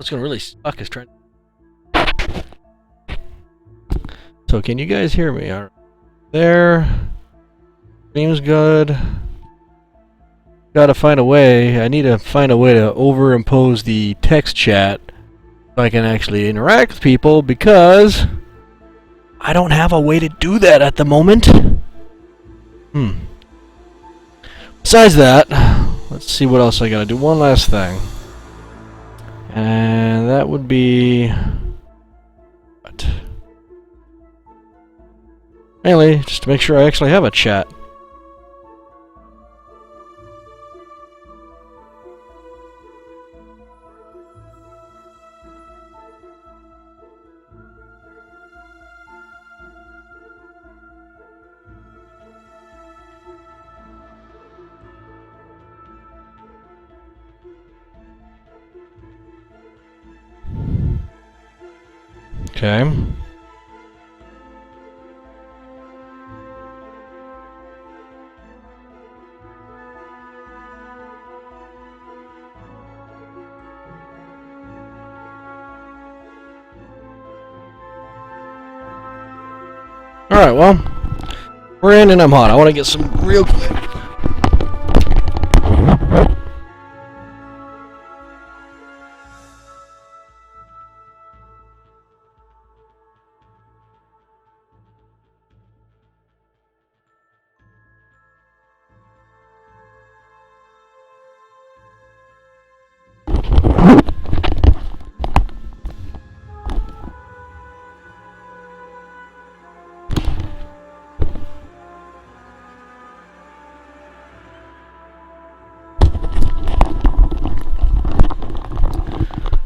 What's gonna really suck is trying. So can you guys hear me? All right. There. Seems good. Gotta find a way. I need to find a way to overimpose the text chat so I can actually interact with people, because I don't have a way to do that at the moment. Besides that, let's see what else I gotta do. One last thing. And that would be... what? Mainly, just to make sure I actually have a chat. Okay. Alright, well, we're in and I'm hot. I want to get some real quick.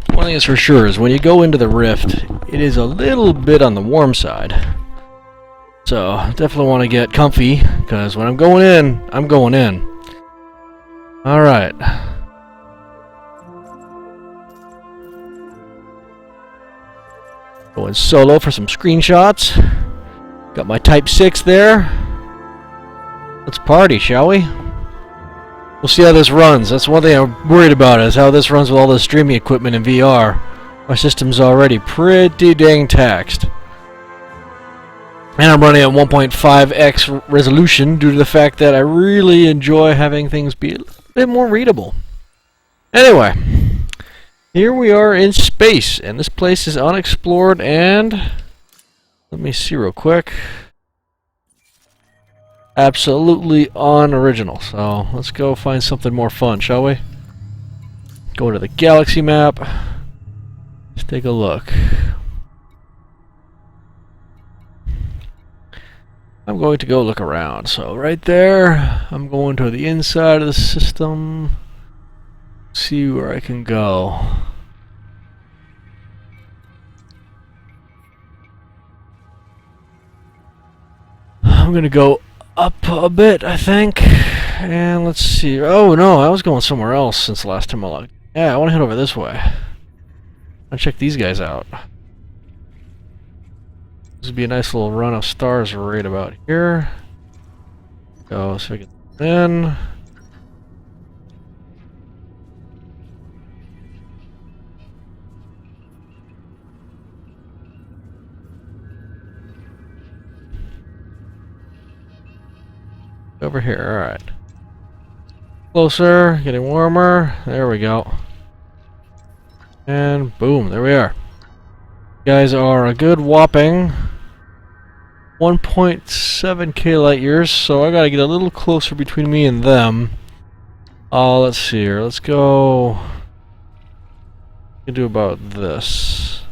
One thing is for sure is when you go into the Rift, it is a little bit on the warm side. So, definitely want to get comfy, because when I'm going in, I'm going in. Alright. Going solo for some screenshots. Got my Type 6 there. Let's party, shall we? We'll see how this runs. That's one thing I'm worried about, is how this runs with all the streaming equipment in VR. My system's already pretty dang taxed. And I'm running at 1.5x resolution due to the fact that I really enjoy having things be a bit more readable. Anyway, here we are in space, and this place is unexplored, and let me see real quick. Absolutely unoriginal. So let's go find something more fun, shall we? Go to the galaxy map. Let's take a look. I'm going to go look around. So right there, I'm going to the inside of the system. See where I can go. I'm gonna go up a bit, I think. And let's see. Oh no, I was going somewhere else since the last time I looked. Yeah, I want to head over this way. I'll check these guys out. This would be a nice little run of stars right about here. Go so we can in. Over here, alright. Closer, getting warmer. There we go. And boom, there we are. You guys are a good whopping 1.7k light years, so I gotta get a little closer between me and them. Let's see here. Let's go. We can do about this.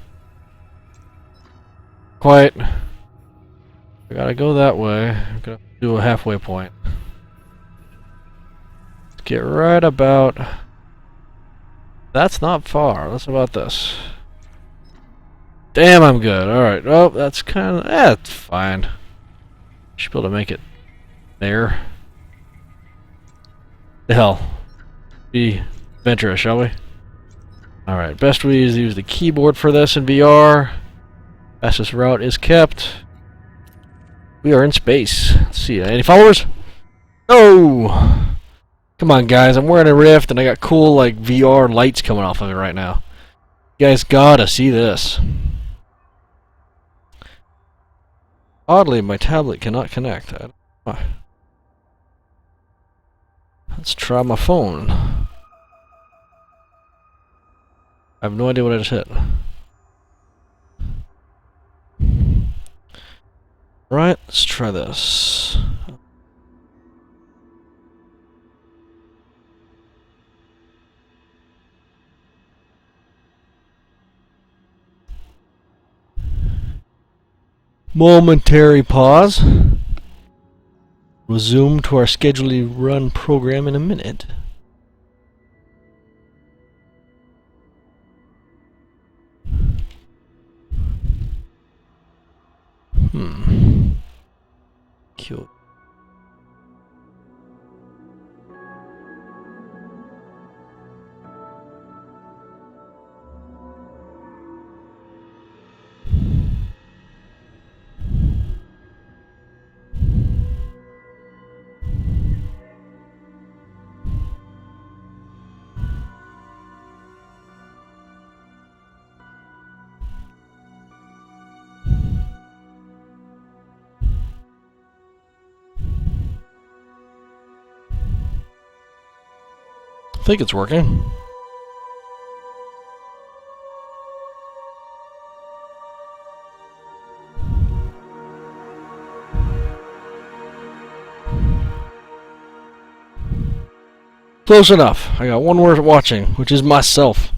Quite. I gotta go that way. I'm gonna do a halfway point. Let's get right about. That's not far. That's about this. Damn, I'm good. Alright. Well, that's kind of. That's fine. Should be able to make it there. The hell. Be adventurous, shall we? Alright. Best way is to use the keyboard for this in VR. Fastest route is kept. We are in space. Let's see. Any followers? Oh! Come on, guys. I'm wearing a Rift and I got cool, like, VR lights coming off of it right now. You guys gotta see this. Oddly, my tablet cannot connect. I don't know why. Let's try my phone. I have no idea what I just hit. Right, let's try this. Momentary pause. Resume to our scheduled run program in a minute. Cute. I think it's working. Close enough. I got one more watching, which is myself.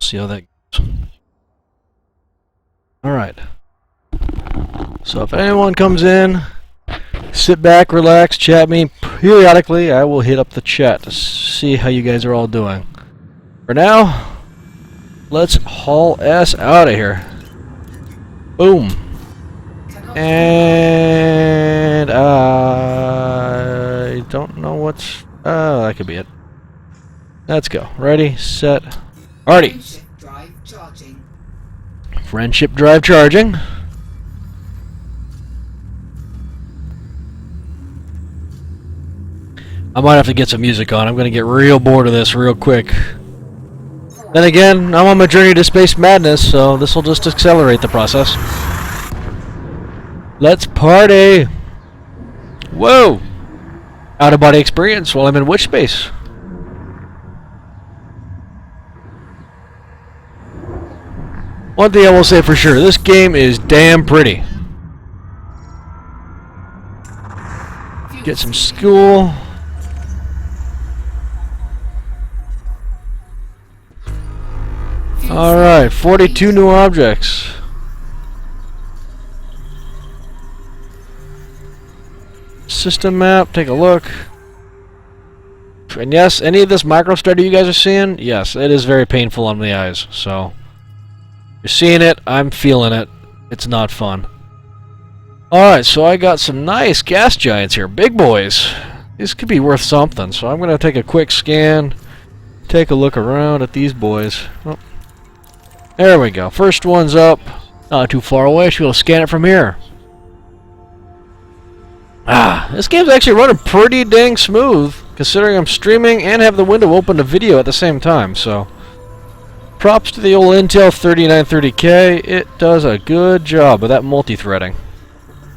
See how that goes. Alright. So if anyone comes in, sit back, relax, chat me. Periodically, I will hit up the chat to see how you guys are all doing. For now, let's haul ass out of here. Boom. And I don't know what's... that could be it. Let's go. Ready, set, already. Friendship drive charging. I might have to get some music on. I'm going to get real bored of this real quick. Then again, I'm on my journey to space madness, so this will just accelerate the process. Let's party! Whoa! Out-of-body experience while I'm in witch space. One thing I will say for sure, this game is damn pretty. Get some school. Alright, 42 new objects. System map, take a look. And yes, any of this micro study you guys are seeing, yes, it is very painful on the eyes. So, you're seeing it, I'm feeling it. It's not fun. Alright, so I got some nice gas giants here. Big boys. These could be worth something. So I'm going to take a quick scan. Take a look around at these boys. Oh. There we go. First one's up. Not too far away. Should be able to scan it from here. This game's actually running pretty dang smooth, considering I'm streaming and have the window open to video at the same time, so... Props to the old Intel 3930K. It does a good job of that multi-threading.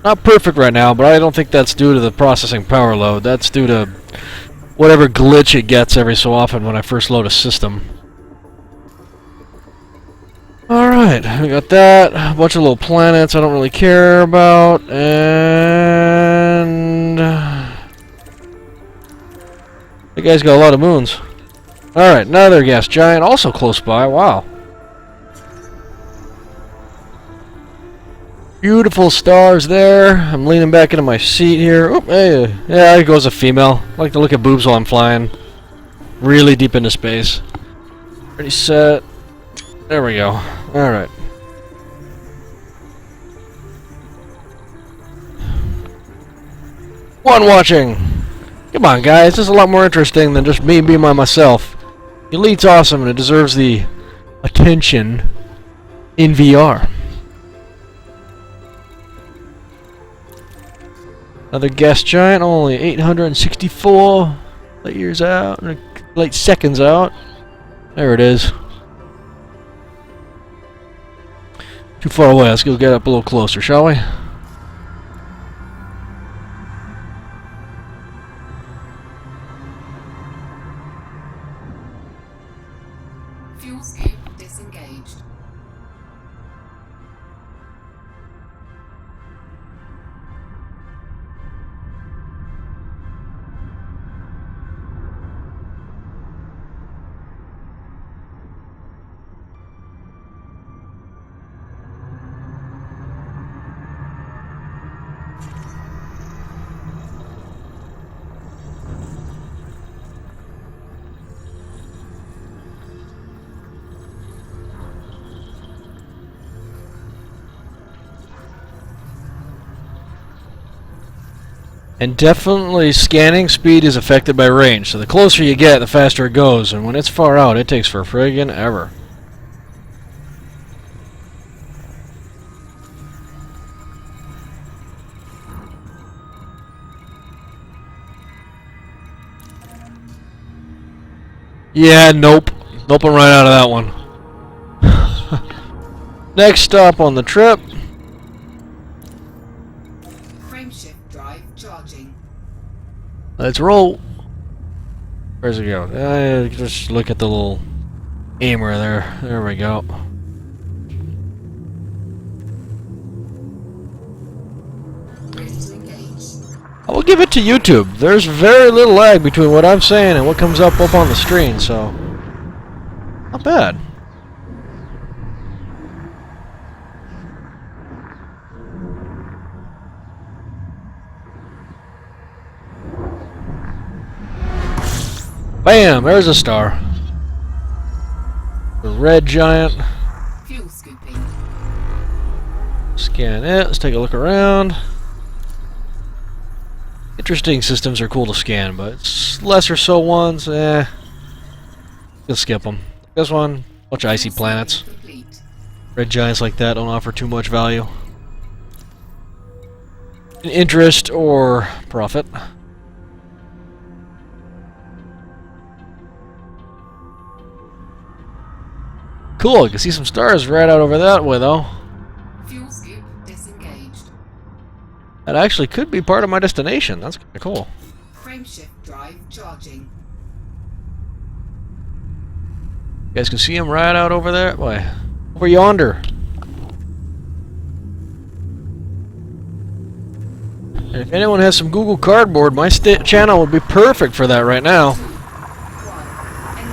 Not perfect right now, but I don't think that's due to the processing power load. That's due to whatever glitch it gets every so often when I first load a system. Alright, we got that. A bunch of little planets I don't really care about. And... the guy's got a lot of moons. Alright, another gas giant, also close by. Wow. Beautiful stars there. I'm leaning back into my seat here. Oop, hey, yeah, there goes a female. I like to look at boobs while I'm flying. Really deep into space. Ready, set. There we go. Alright. One watching! Come on, guys. This is a lot more interesting than just me being by myself. The Elite's awesome and it deserves the attention in VR. Another gas giant, only 864 light years out, light seconds out. There it is. Too far away. Let's go get up a little closer, shall we? Fuel scoop disengaged. And definitely scanning speed is affected by range, so the closer you get, the faster it goes, and when it's far out, it takes for friggin' ever. Yeah, nope. Nope, I'm right out of that one. Next stop on the trip. Frameshift drive charging. Let's roll. Where's it go? Just look at the little aimer there. There we go. Ready to engage. I will give it to YouTube. There's very little lag between what I'm saying and what comes up on the screen, so not bad. Bam! There's a star. The red giant. Fuel scooping. Scan it. Let's take a look around. Interesting systems are cool to scan, but lesser so ones, you'll skip them. This one, bunch of icy planets. Complete. Red giants like that don't offer too much value. In interest or profit. Cool, I can see some stars right out over that way though. Fuel scoop disengaged. That actually could be part of my destination. That's kind of cool. Frameshift drive charging. You guys can see him right out over there. Why? Over yonder. And if anyone has some Google Cardboard, my channel would be perfect for that right now. 2, 1, engage.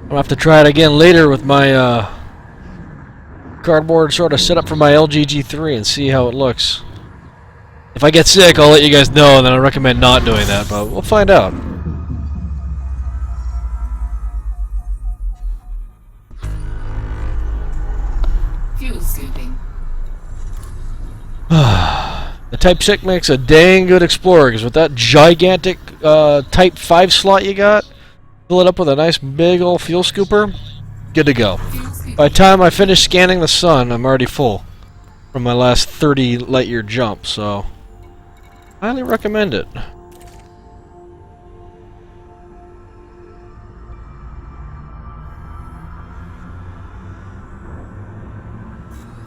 I'll have to try it again later with my cardboard sort of set up for my LG G3 and see how it looks. If I get sick, I'll let you guys know, and then I recommend not doing that, but we'll find out. Fuel scooping. The Type 6 makes a dang good Explorer, because with that gigantic Type 5 slot you got, fill it up with a nice big old fuel scooper, good to go. By the time I finish scanning the sun, I'm already full from my last 30 light year jump, so highly recommend it.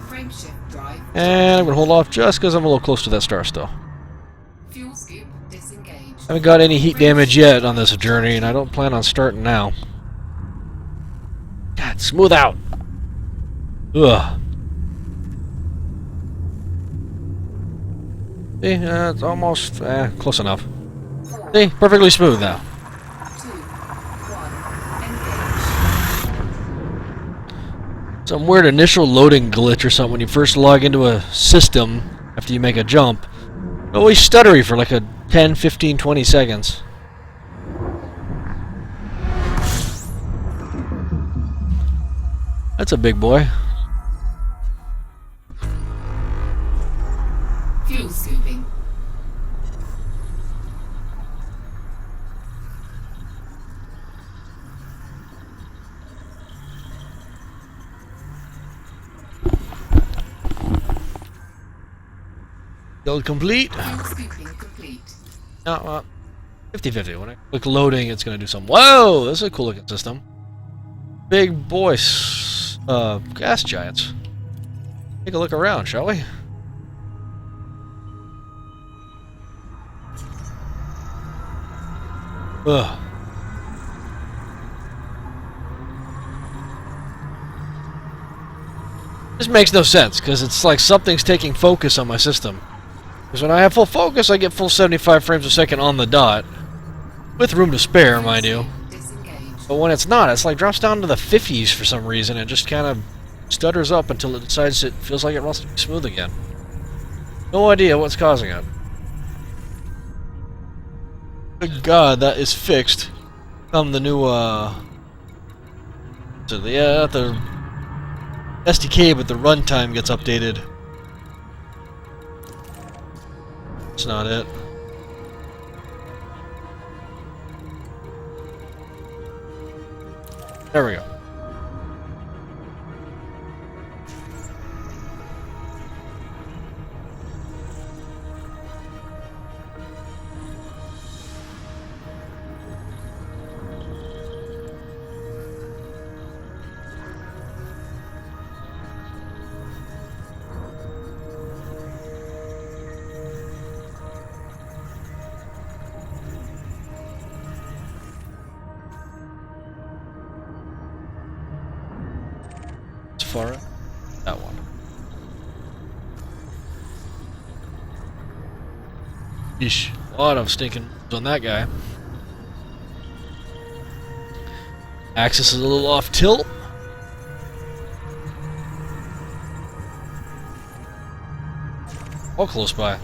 Frameshift drive. And I'm going to hold off just because I'm a little close to that star still. Fuel scoop disengaged. I haven't got any heat damage yet on this journey, and I don't plan on starting now. God, smooth out! Ugh. See, it's almost close enough. 4, See, perfectly smooth now. 2, 1, engage. Some weird initial loading glitch or something when you first log into a system after you make a jump. Always stuttery for like a 10, 15, 20 seconds. That's a big boy. Fuel scooping. Build complete. Fuel scooping complete. No, 50-50. When I click loading, it's going to do something. Whoa! This is a cool looking system. big boy gas giants. Take a look around, shall we? Ugh. This makes no sense, because it's like something's taking focus on my system. Because when I have full focus, I get full 75 frames a second on the dot. With room to spare, mind you. But when it's not, it's like drops down to the 50s for some reason. It just kind of stutters up until it decides it feels like it wants to be smooth again. No idea what's causing it. Good God, that is fixed. Come the new, so the SDK, but the runtime gets updated. That's not it. There we go. Far up. That one. Yeesh. A lot of stinking moves on that guy. Axis is a little off tilt. All close by.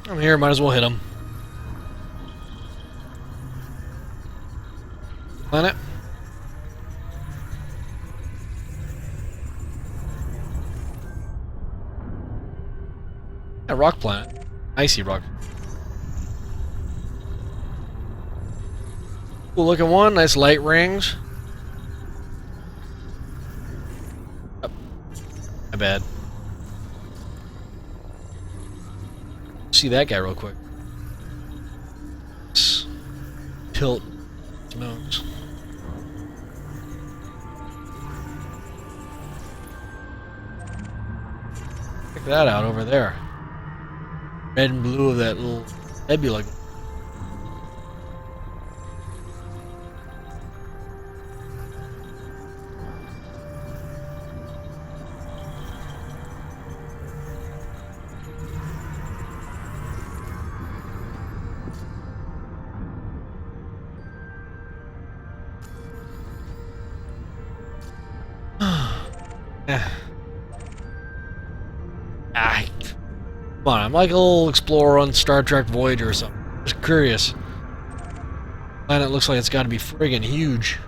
I'm here, might as well hit him. Planet. Yeah, rock planet. Icy rock. Cool looking one, nice light rings. Oh, my bad. See that guy real quick. Tilt moons. Check that out over there. Red and blue of that little nebula. Come on, I'm like a little explorer on Star Trek Voyager or something. Just curious. Planet looks like it's got to be friggin' huge.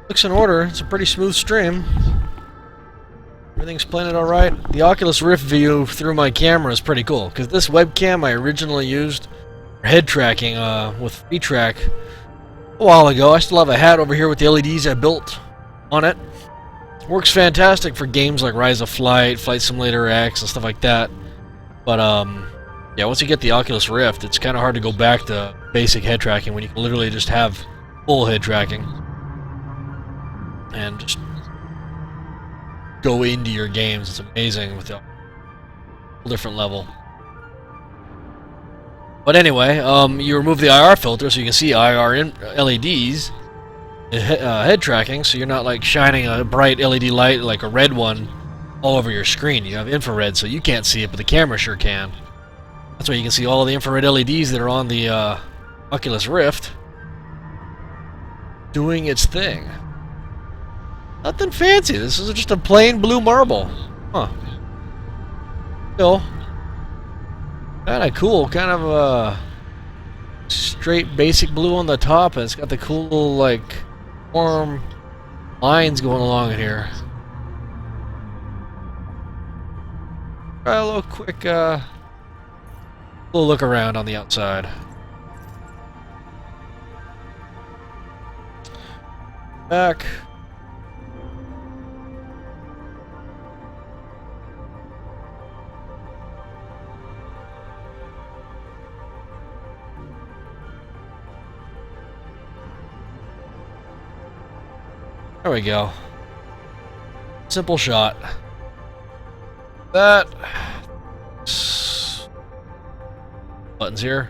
Looks in order. It's a pretty smooth stream. Everything's playing alright. The Oculus Rift view through my camera is pretty cool, because this webcam I originally used for head tracking with FreeTrack a while ago. I still have a hat over here with the LEDs I built on it. Works fantastic for games like Rise of Flight, Flight Simulator X, and stuff like that. But yeah, once you get the Oculus Rift, it's kind of hard to go back to basic head tracking when you can literally just have full head tracking and just go into your games. It's amazing with a whole different level. But anyway, you remove the IR filter so you can see IR LEDs, head tracking, so you're not like shining a bright LED light like a red one all over your screen. You have infrared, so you can't see it, but the camera sure can. That's why you can see all the infrared LEDs that are on the Oculus Rift doing its thing. Nothing fancy. This is just a plain blue marble. Huh. Still, kind of cool. Kind of straight basic blue on the top, and it's got the cool little like warm lines going along in here. Try a little quick little look around on the outside. Back. There we go. Simple shot. That. Buttons here.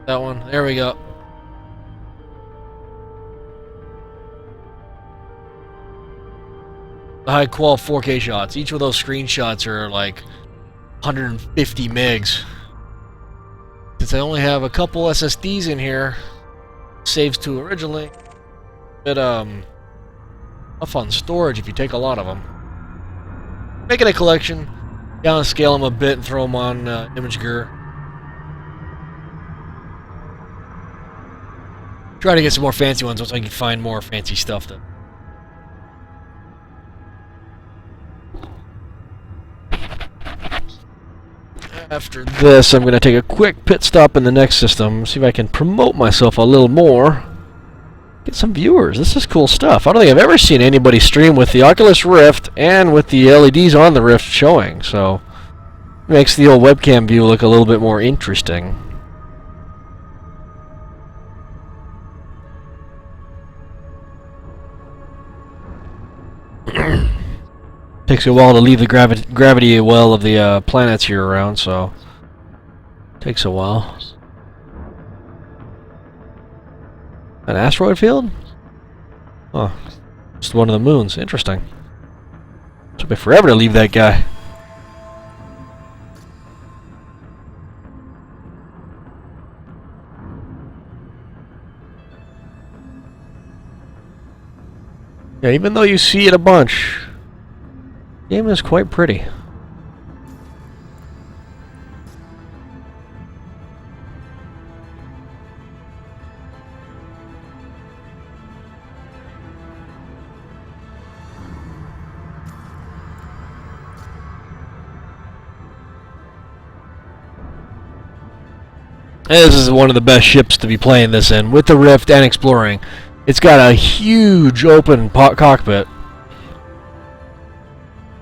That one. There we go. The high qual 4K shots. Each of those screenshots are like 150 megs. Since I only have a couple SSDs in here, saves to originally, but enough on storage if you take a lot of them. Making a collection, downscale them a bit and throw them on ImageGur. Try to get some more fancy ones once I can find more fancy stuff then. After this, I'm going to take a quick pit stop in the next system, see if I can promote myself a little more. Get some viewers. This is cool stuff. I don't think I've ever seen anybody stream with the Oculus Rift and with the LEDs on the Rift showing, so it makes the old webcam view look a little bit more interesting. Takes a while to leave the gravity well of the planets here around, so takes a while. An asteroid field? Oh, just one of the moons. Interesting. Took me forever to leave that guy. Yeah, even though you see it a bunch, the game is quite pretty. This is one of the best ships to be playing this in, with the Rift and exploring. It's got a huge open cockpit.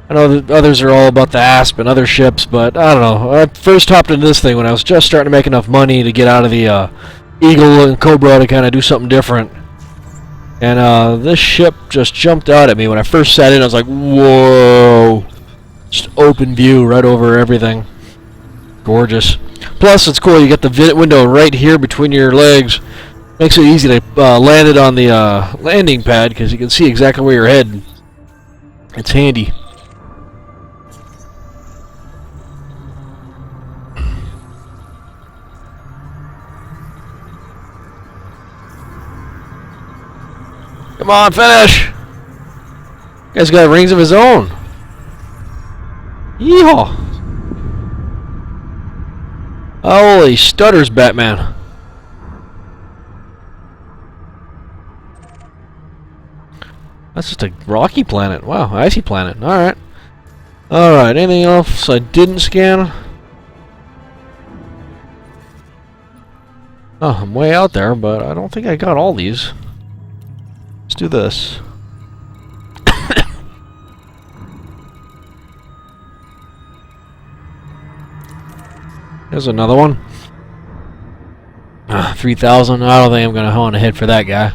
I know that others are all about the Asp and other ships, but I don't know. I first hopped into this thing when I was just starting to make enough money to get out of the Eagle and Cobra to kind of do something different. And this ship just jumped out at me when I first sat in. I was like, whoa! Just open view right over everything. Gorgeous. Plus, it's cool. You get the window right here between your legs. Makes it easy to land it on the landing pad because you can see exactly where you're heading. It's handy. Come on, finish! Guy's got rings of his own. Yeehaw! Holy stutters, Batman. That's just a rocky planet. Wow, icy planet. Alright. Alright, anything else I didn't scan? Oh, I'm way out there, but I don't think I got all these. Let's do this. There's another one. 3,000. I don't think I'm going to want to head for that guy.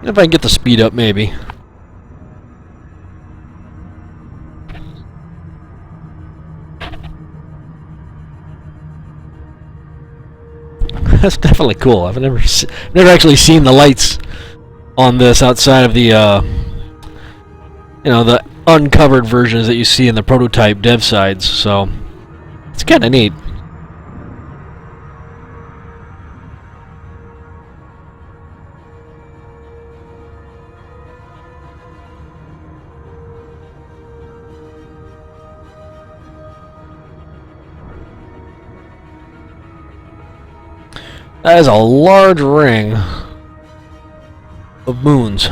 If I can get the speed up, maybe. That's definitely cool. I've never actually seen the lights on this outside of the, you know, the uncovered versions that you see in the prototype dev sides. So it's kind of neat. That is a large ring of moons.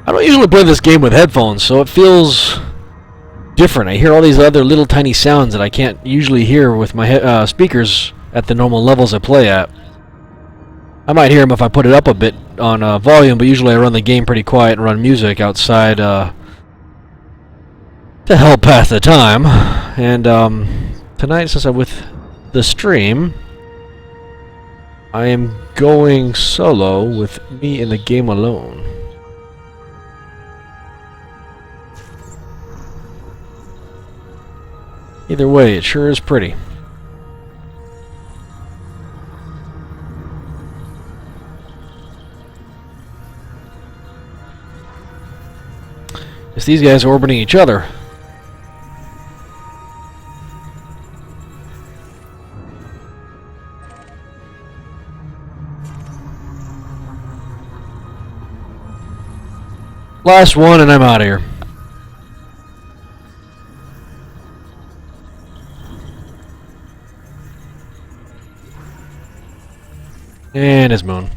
I don't usually play this game with headphones, so it feels different. I hear all these other little tiny sounds that I can't usually hear with my speakers at the normal levels I play at. I might hear them if I put it up a bit on volume, but usually I run the game pretty quiet and run music outside to help pass the time. And tonight, since I'm with the stream, I am going solo with me in the game alone. Either way, it sure is pretty. It's these guys orbiting each other. Last one and I'm out of here. And his moon.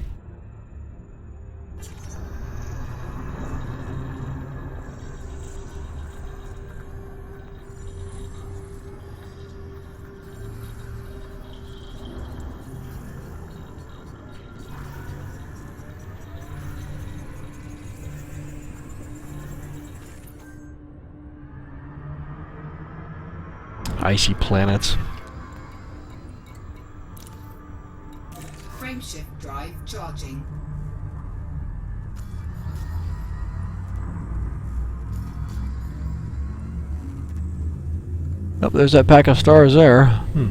Icy planets. Frameshift drive charging. Oh, there's that pack of stars there. 4,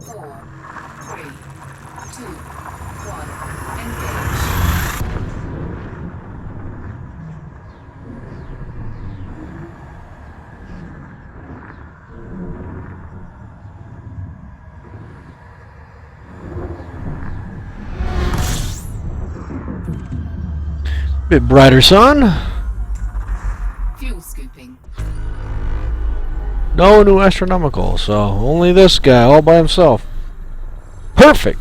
3, 2, 1. Engage. Bit brighter sun. Fuel scooping. No new astronomical, so only this guy all by himself. Perfect.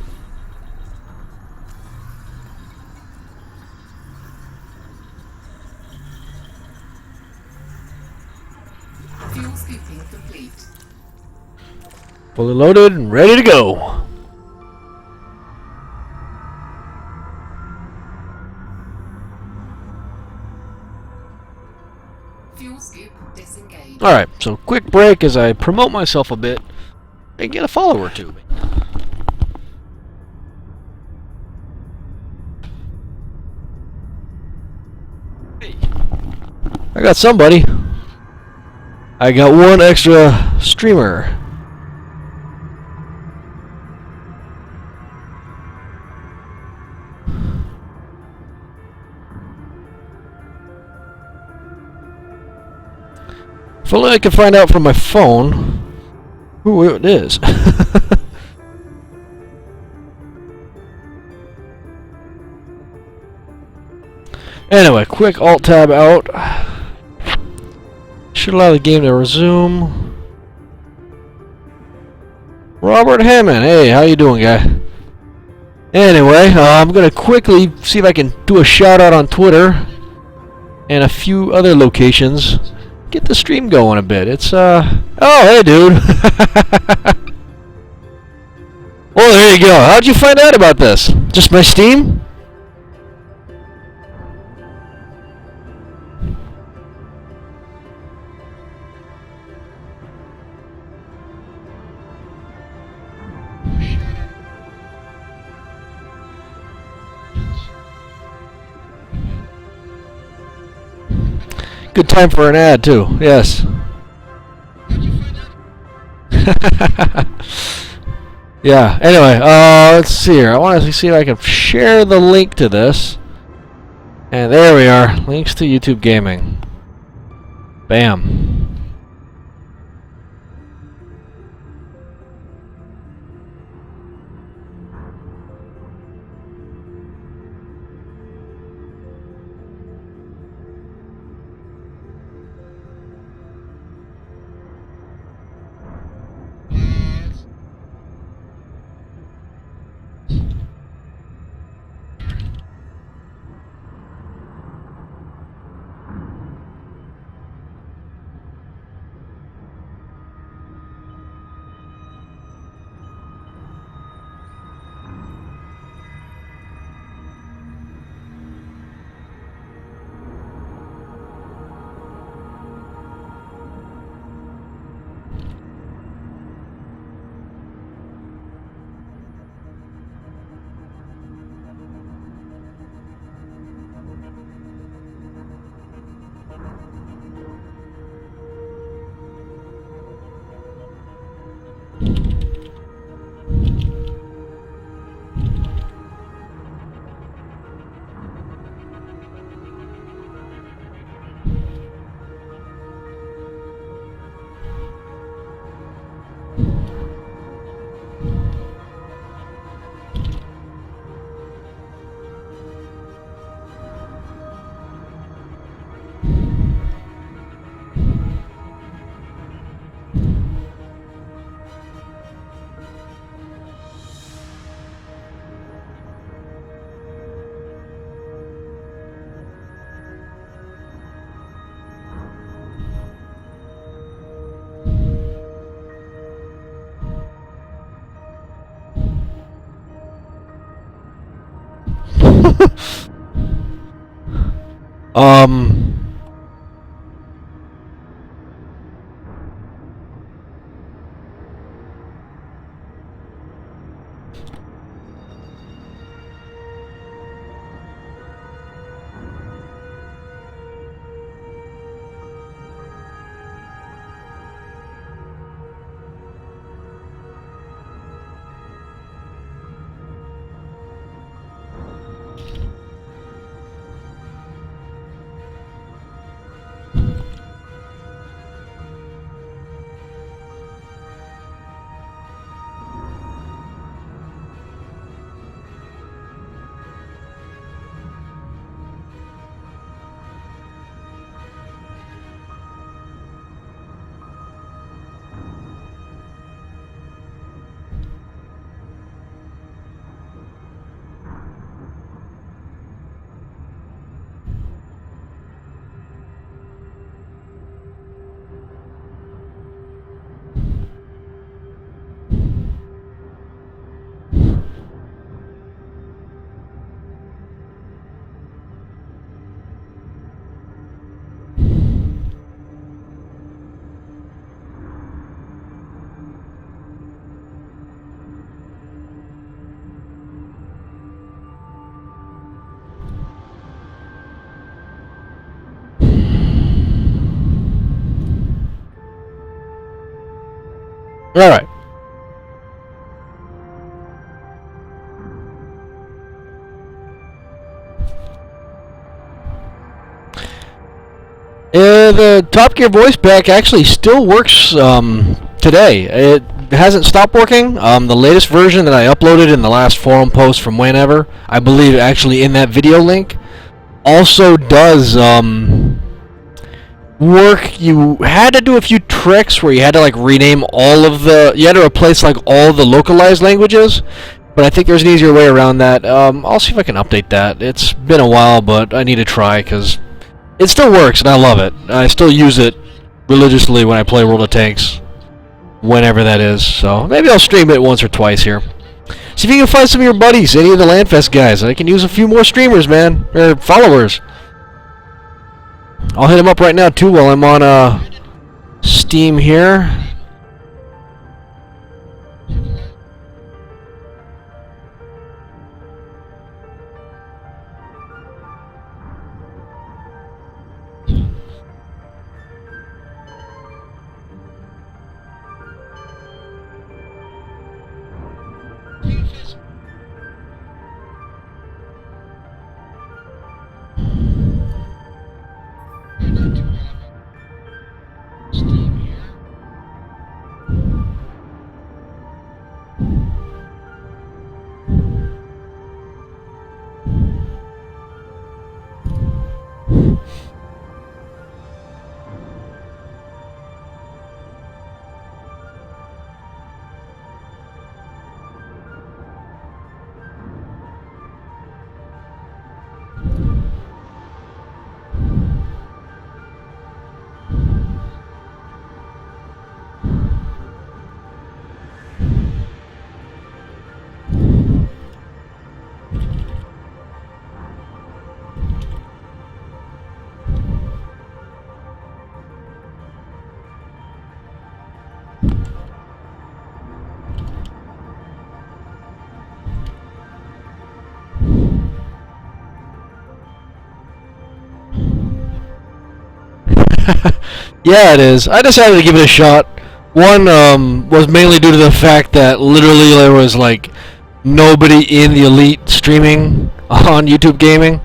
Fuel scooping complete. Fully loaded and ready to go. Fuel scoop disengaged. Alright, so quick break as I promote myself a bit and get a follower to me. Hey, I got somebody. I got one extra streamer. If only I could find out from my phone who it is. Anyway, quick Alt-Tab out. Should allow the game to resume. Robert Hammond, hey, how you doing, guy? Anyway, I'm gonna quickly see if I can do a shout out on Twitter and a few other locations. Get the stream going a bit. It's oh, hey, dude. Well, there you go. How'd you find out about this? Just my Steam? Good time for an ad, too. Yes. Yeah, anyway, let's see here. I want to see if I can share the link to this. And there we are. Links to YouTube Gaming. Bam. um. All right. The Top Gear voice pack actually still works today. It hasn't stopped working. The latest version that I uploaded in the last forum post from whenever, I believe actually in that video link, also does work. You had to do a few tricks where you had to like rename all of the, you had to replace like all the localized languages, but I think there's an easier way around that. I'll see if I can update that. It's been a while, but I need to try because it still works and I love it. I still use it religiously when I play World of Tanks, whenever that is. So maybe I'll stream it once or twice here. See if you can find some of your buddies, any of the Landfest guys. I can use a few more streamers, man, or followers. I'll hit them up right now too while I'm on Steam here. Yeah, it is. I decided to give it a shot. One was mainly due to the fact that literally there was like nobody in the elite streaming on YouTube Gaming.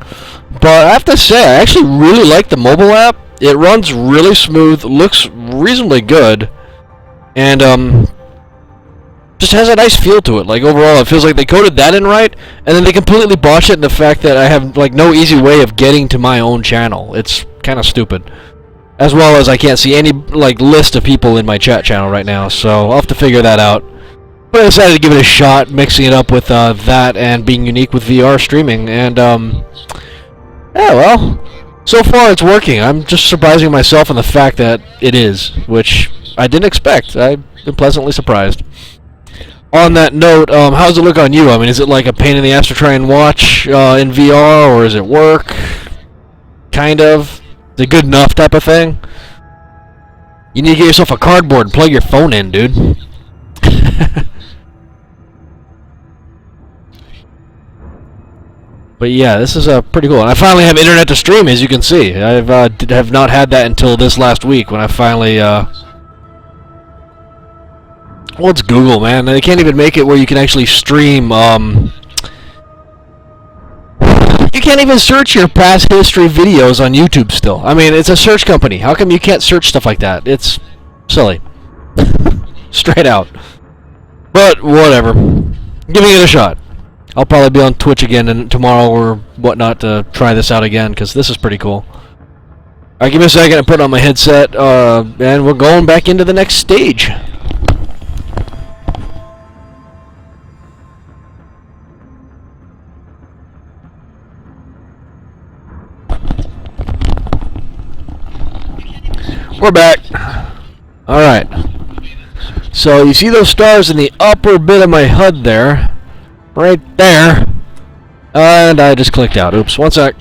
But I have to say, I actually really like the mobile app. It runs really smooth, looks reasonably good, and just has a nice feel to it. Like overall, it feels like they coded that in right, and then they completely botched it in the fact that I have like no easy way of getting to my own channel. It's kind of stupid. As well as I can't see any like list of people in my chat channel right now, so I'll have to figure that out. But I decided to give it a shot, mixing it up with that and being unique with VR streaming, and yeah, well, so far it's working. I'm just surprising myself in the fact that it is, which I didn't expect. I've been pleasantly surprised. On that note, how does it look on you? I mean, is it like a pain in the ass to try and watch in VR, or does it work? Kind of. Is it good enough type of thing? You need to get yourself a cardboard and plug your phone in, dude. But yeah, this is pretty cool. And I finally have internet to stream, as you can see. I have not had that until this last week when I finally... Well, it's Google, man. They can't even make it where you can actually stream... You can't even search your past history videos on YouTube still. I mean, it's a search company. How come you can't search stuff like that? It's silly. Straight out. But, whatever. Giving it a shot. I'll probably be on Twitch again tomorrow or whatnot to try this out again, because this is pretty cool. Alright, give me a second. I'm putting on my headset, and we're going back into the next stage. We're back. Alright. So you see those stars in the upper bit of my HUD there. Right there. And I just clicked out. Oops, one sec.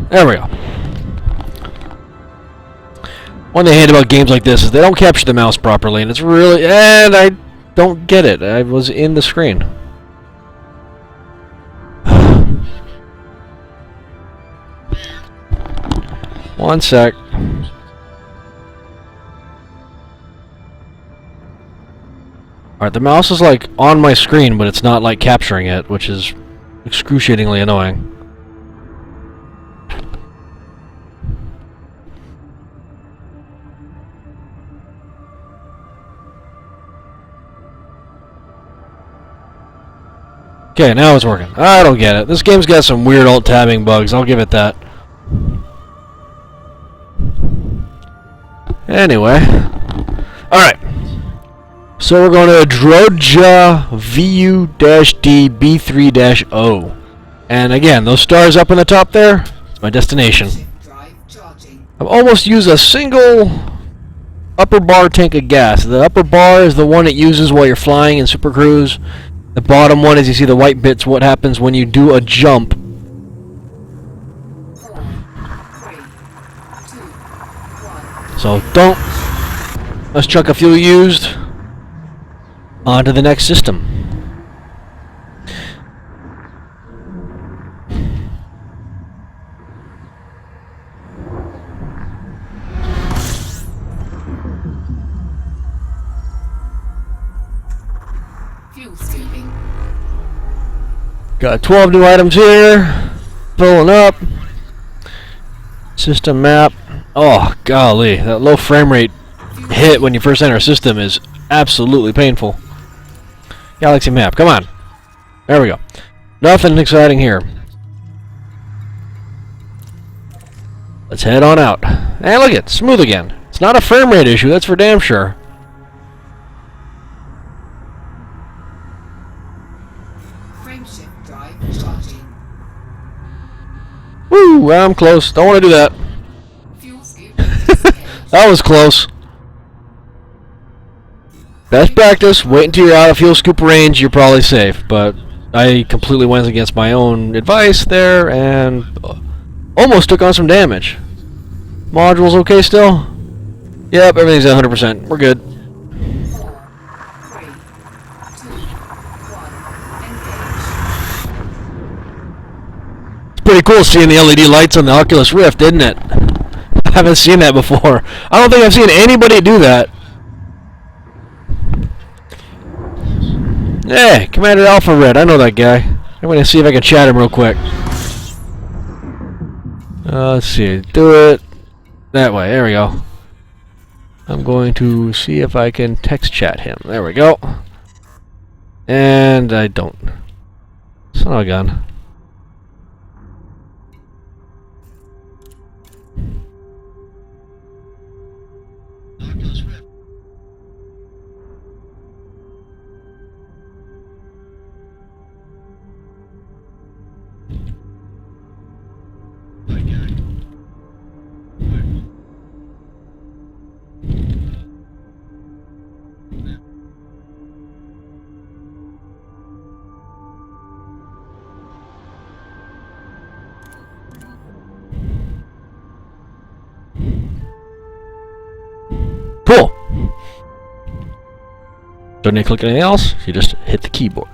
There we go. One thing I hate about games like this is they don't capture the mouse properly, and it's really... And I don't get it. I was in the screen. One sec. Alright, the mouse is like on my screen, but it's not like capturing it, which is excruciatingly annoying. Okay, now it's working. I don't get it. This game's got some weird alt-tabbing bugs, I'll give it that. Anyway. Alright. So we're going to Droja VU-D B3-O. And again, those stars up in the top there, it's my destination. I've almost used a single upper bar tank of gas. The upper bar is the one it uses while you're flying in Super Cruise. The bottom one is, you see the white bits, what happens when you do a jump. 4, 3, 2, 1. So don't. Let's chuck a fuel used onto the next system. Fuel scooping. Got 12 new items here. Filling up. System map. Oh, golly. That low frame rate hit when you first enter a system is absolutely painful. Galaxy map. Come on. There we go. Nothing exciting here. Let's head on out. And look at it. Smooth again. It's not a frame rate issue. That's for damn sure. Frameshift drive charging. Woo! I'm close. Don't want to do that. Fuel scoop. That was close. Best practice, wait until you're out of fuel scoop range, you're probably safe. But I completely went against my own advice there and almost took on some damage. Modules okay still? Yep, everything's at 100%. We're good. pretty cool seeing the LED lights on the Oculus Rift, isn't it? I haven't seen that before. I don't think I've seen anybody do that. Hey, Commander Alpha Red, I know that guy. I'm going to see if I can chat him real quick. Let's see, do it that way, there we go. I'm going to see if I can text chat him. There we go. And I don't. Son of a gun. Cool. Don't need to click anything else. You just hit the keyboard,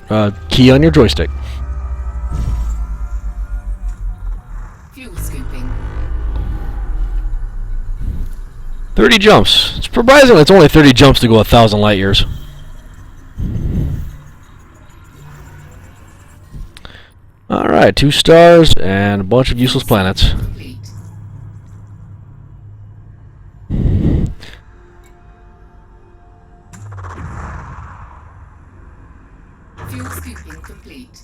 key on your joystick. Fuel scooping. 30 jumps. It's surprising it's only 30 jumps to go 1,000 light years. Alright, 2 stars and a bunch of useless planets. Complete. Fuel scooping complete.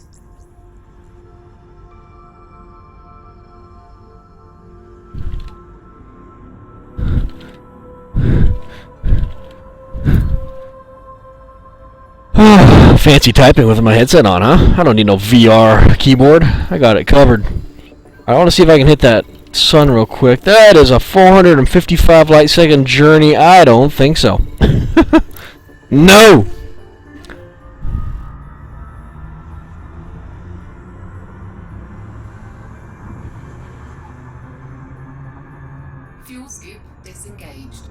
Fancy typing with my headset on, huh? I don't need no VR keyboard. I got it covered. I want to see if I can hit that sun real quick. That is a 455 light second journey. I don't think so. No! Fuel scoop disengaged.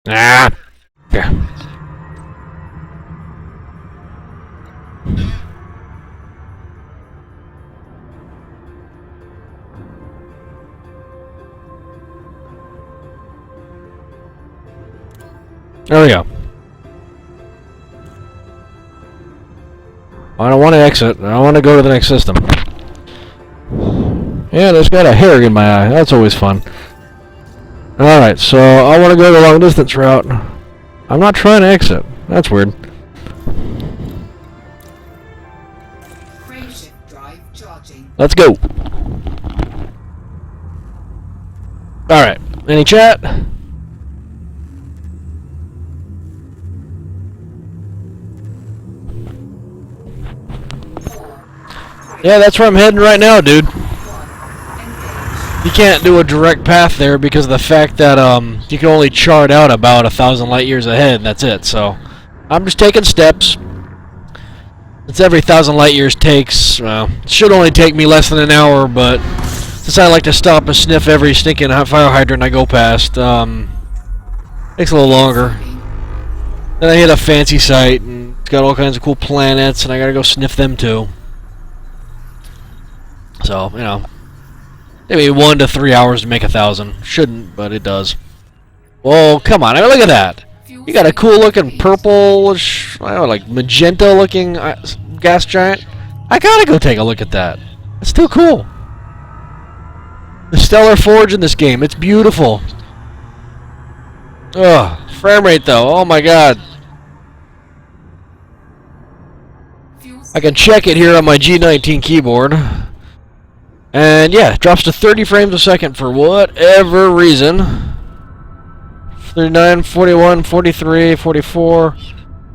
Ah! Yeah. There we go. I don't want to exit. I want to go to the next system. Yeah, there's got a hair in my eye. That's always fun. Alright, so I want to go the long distance route. I'm not trying to exit. That's weird. Frameshift drive charging. Let's go. Alright, any chat? Yeah, that's where I'm heading right now, dude. You can't do a direct path there because of the fact that you can only chart out about 1,000 light years ahead, and that's it. So I'm just taking steps. It's every 1,000 light years takes, well, it should only take me less than an hour, but since I like to stop and sniff every stinking fire hydrant I go past, takes a little longer. Then I hit a fancy site, and it's got all kinds of cool planets, and I gotta go sniff them too. So, you know. Maybe 1 to 3 hours to make 1,000. Shouldn't, but it does. Oh, come on. I mean, look at that. You got a cool looking purplish, I don't know, like magenta looking gas giant. I gotta go take a look at that. It's still cool. The Stellar Forge in this game. It's beautiful. Ugh. Frame rate though. Oh my god. I can check it here on my G19 keyboard. And yeah, it drops to 30 frames a second for whatever reason. 39, 41, 43, 44.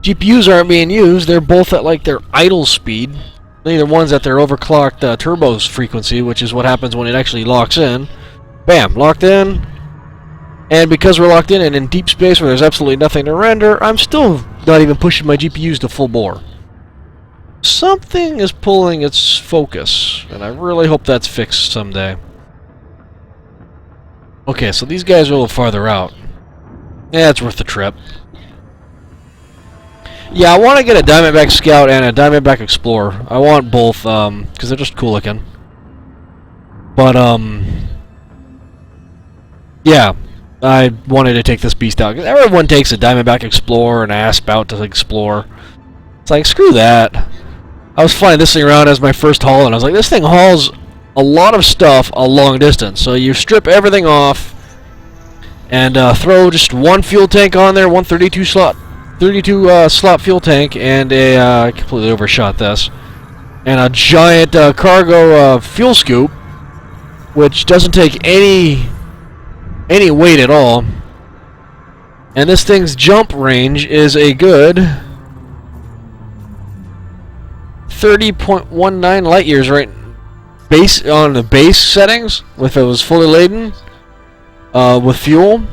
GPUs aren't being used. They're both at like their idle speed. Neither one's at their overclocked turbos frequency, which is what happens when it actually locks in. Bam, locked in. And because we're locked in and in deep space where there's absolutely nothing to render, I'm still not even pushing my GPUs to full bore. something is pulling its focus, and I really hope that's fixed someday. Okay, so these guys are a little farther out. Yeah, it's worth the trip. Yeah, I want to get a Diamondback Scout and a Diamondback Explorer. I want both, because they're just cool looking. But, yeah, I wanted to take this beast out. Everyone takes a Diamondback Explorer and Asp out to explore. It's like, screw that. I was flying this thing around as my first haul, and I was like, this thing hauls a lot of stuff a long distance. So you strip everything off and throw just one fuel tank on there, one 32 slot fuel tank, and a I completely overshot this, and a giant cargo fuel scoop, which doesn't take any weight at all. And this thing's jump range is a good 30.19 light years, right? Base on the base settings, if it was fully laden with fuel.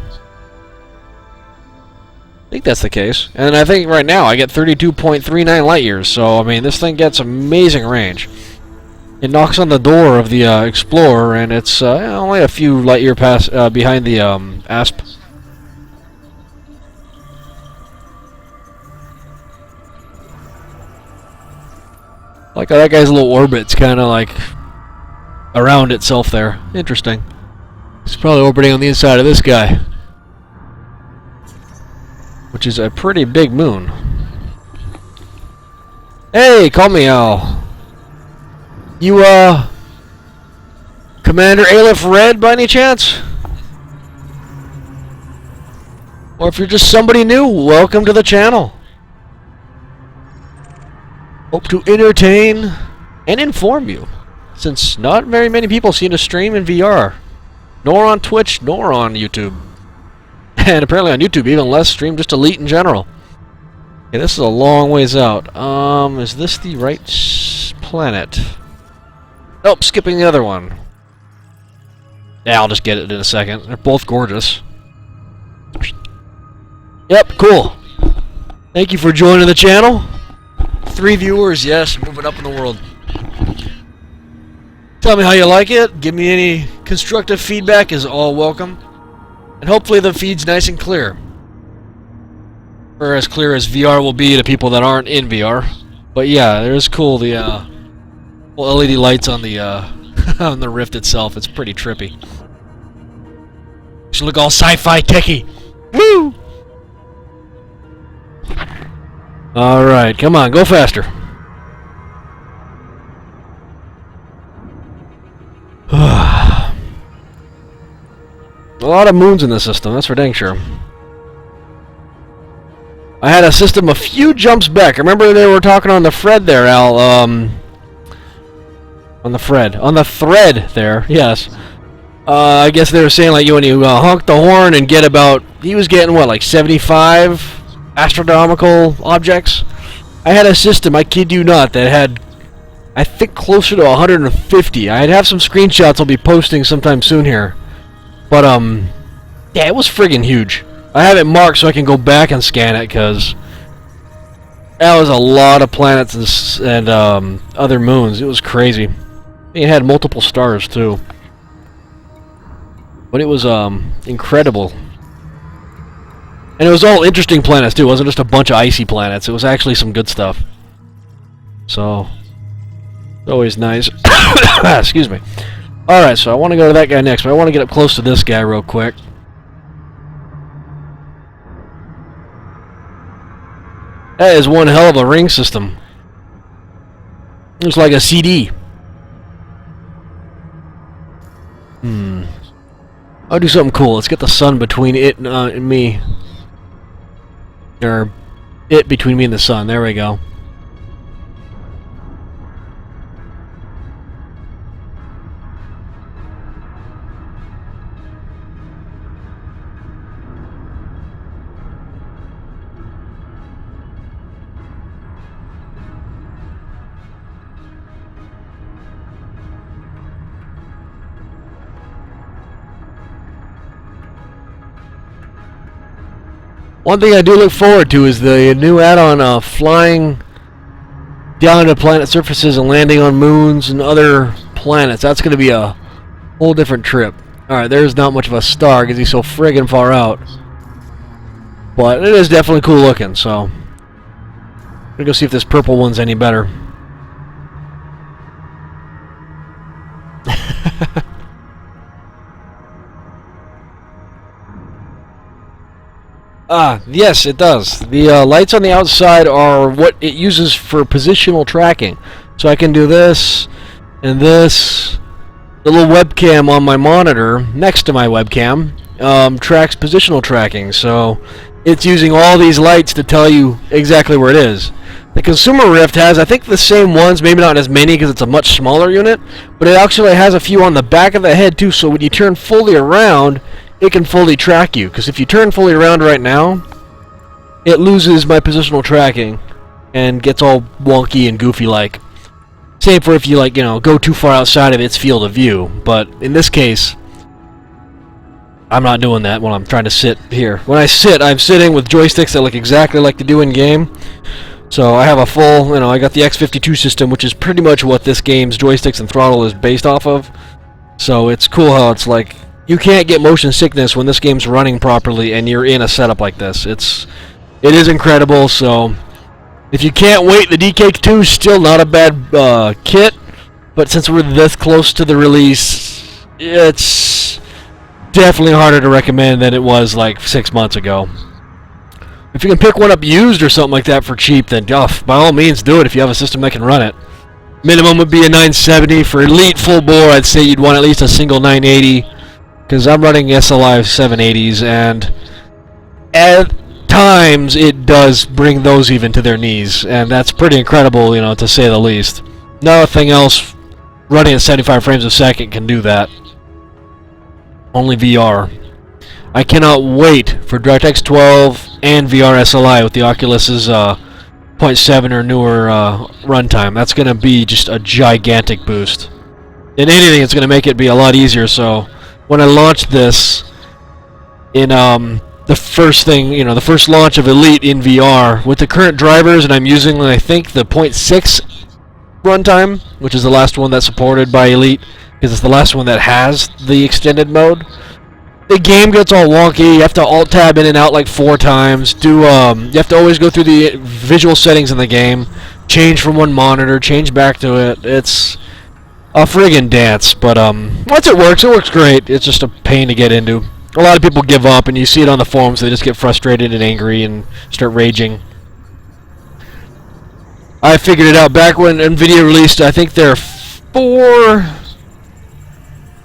I think that's the case. And I think right now I get 32.39 light years. So I mean, this thing gets amazing range. It knocks on the door of the Explorer, and it's only a few light year pass behind the Asp. Like that guy's little orbit's kind of like around itself there. Interesting. It's probably orbiting on the inside of this guy, which is a pretty big moon. Hey, call me Al. You, Commander Aleph Red by any chance? Or if you're just somebody new, welcome to the channel. Hope to entertain and inform you, since not very many people seem to stream in VR, nor on Twitch, nor on YouTube. And apparently on YouTube, even less stream, just Elite in general. Okay, this is a long ways out. Is this the right planet? Nope, skipping the other one. Yeah, I'll just get it in a second. They're both gorgeous. Yep, cool. Thank you for joining the channel. 3 viewers, yes, moving up in the world. Tell me how you like it. Give me any constructive feedback is all welcome. And hopefully the feed's nice and clear. Or as clear as VR will be to people that aren't in VR. But yeah, it is cool, the LED lights on the on the Rift itself. It's pretty trippy. Should look all sci-fi techy. Woo! Alright, come on, go faster. A lot of moons in the system, that's for dang sure. I had a system a few jumps back. Remember they were talking on the thread there, Al, on the thread there, yes. I guess they were saying like when you honk the horn and get about, he was getting what, like 75 astronomical objects? I had a system, I kid you not, that had, I think, closer to 150. I'd have some screenshots I'll be posting sometime soon here. But, yeah, it was friggin' huge. I have it marked so I can go back and scan it, because that was a lot of planets and other moons. It was crazy. It had multiple stars, too. But it was, incredible. And it was all interesting planets, too. It wasn't just a bunch of icy planets. It was actually some good stuff. So, always nice. Excuse me. Alright, so I want to go to that guy next, but I want to get up close to this guy real quick. That is one hell of a ring system. It's like a CD. I'll do something cool. Let's get the sun between it and me. Or it between me and the sun. There we go. One thing I do look forward to is the new add-on flying down to planet surfaces and landing on moons and other planets. That's going to be a whole different trip. Alright, there's not much of a star because he's so friggin' far out. But it is definitely cool looking, so I'm gonna go see if this purple one's any better. Yes, it does. The lights on the outside are what it uses for positional tracking. So I can do this and this. The little webcam on my monitor next to my webcam tracks positional tracking. So it's using all these lights to tell you exactly where it is. The Consumer Rift has, I think, the same ones, maybe not as many because it's a much smaller unit, but it actually has a few on the back of the head too, so when you turn fully around, it can fully track you. Because if you turn fully around right now, it loses my positional tracking and gets all wonky and goofy like. Same for if you, like, you know, go too far outside of its field of view, but in this case, I'm not doing that when I'm trying to sit here. When I sit, I'm sitting with joysticks that look exactly like they do in game. So I have a full, you know, I got the X52 system, which is pretty much what this game's joysticks and throttle is based off of. So it's cool how it's like, you can't get motion sickness when this game's running properly and you're in a setup like this. It is incredible, so if you can't wait, the DK2 is still not a bad kit, but since we're this close to the release, it's definitely harder to recommend than it was like 6 months ago. If you can pick one up used or something like that for cheap, then by all means do it if you have a system that can run it. Minimum would be a 970. For Elite full bore, I'd say you'd want at least a single 980, because I'm running SLI 780s, and at times it does bring those even to their knees, and that's pretty incredible, you know, to say the least. Nothing else running at 75 frames a second can do that. Only VR. I cannot wait for DirectX 12 and VR SLI with the Oculus's 0.7 or newer runtime. That's going to be just a gigantic boost. In anything, it's going to make it be a lot easier. So when I launched this in the first thing, you know, the first launch of Elite in VR with the current drivers, and I'm using, I think, the 0.6 runtime, which is the last one that's supported by Elite, because it's the last one that has the extended mode. The game gets all wonky. You have to alt-tab in and out like 4 times. You have to always go through the visual settings in the game, change from one monitor, change back to it. It's a friggin' dance, but once it works great. It's just a pain to get into. A lot of people give up, and you see it on the forums. They just get frustrated and angry and start raging. I figured it out back when NVIDIA released, I think their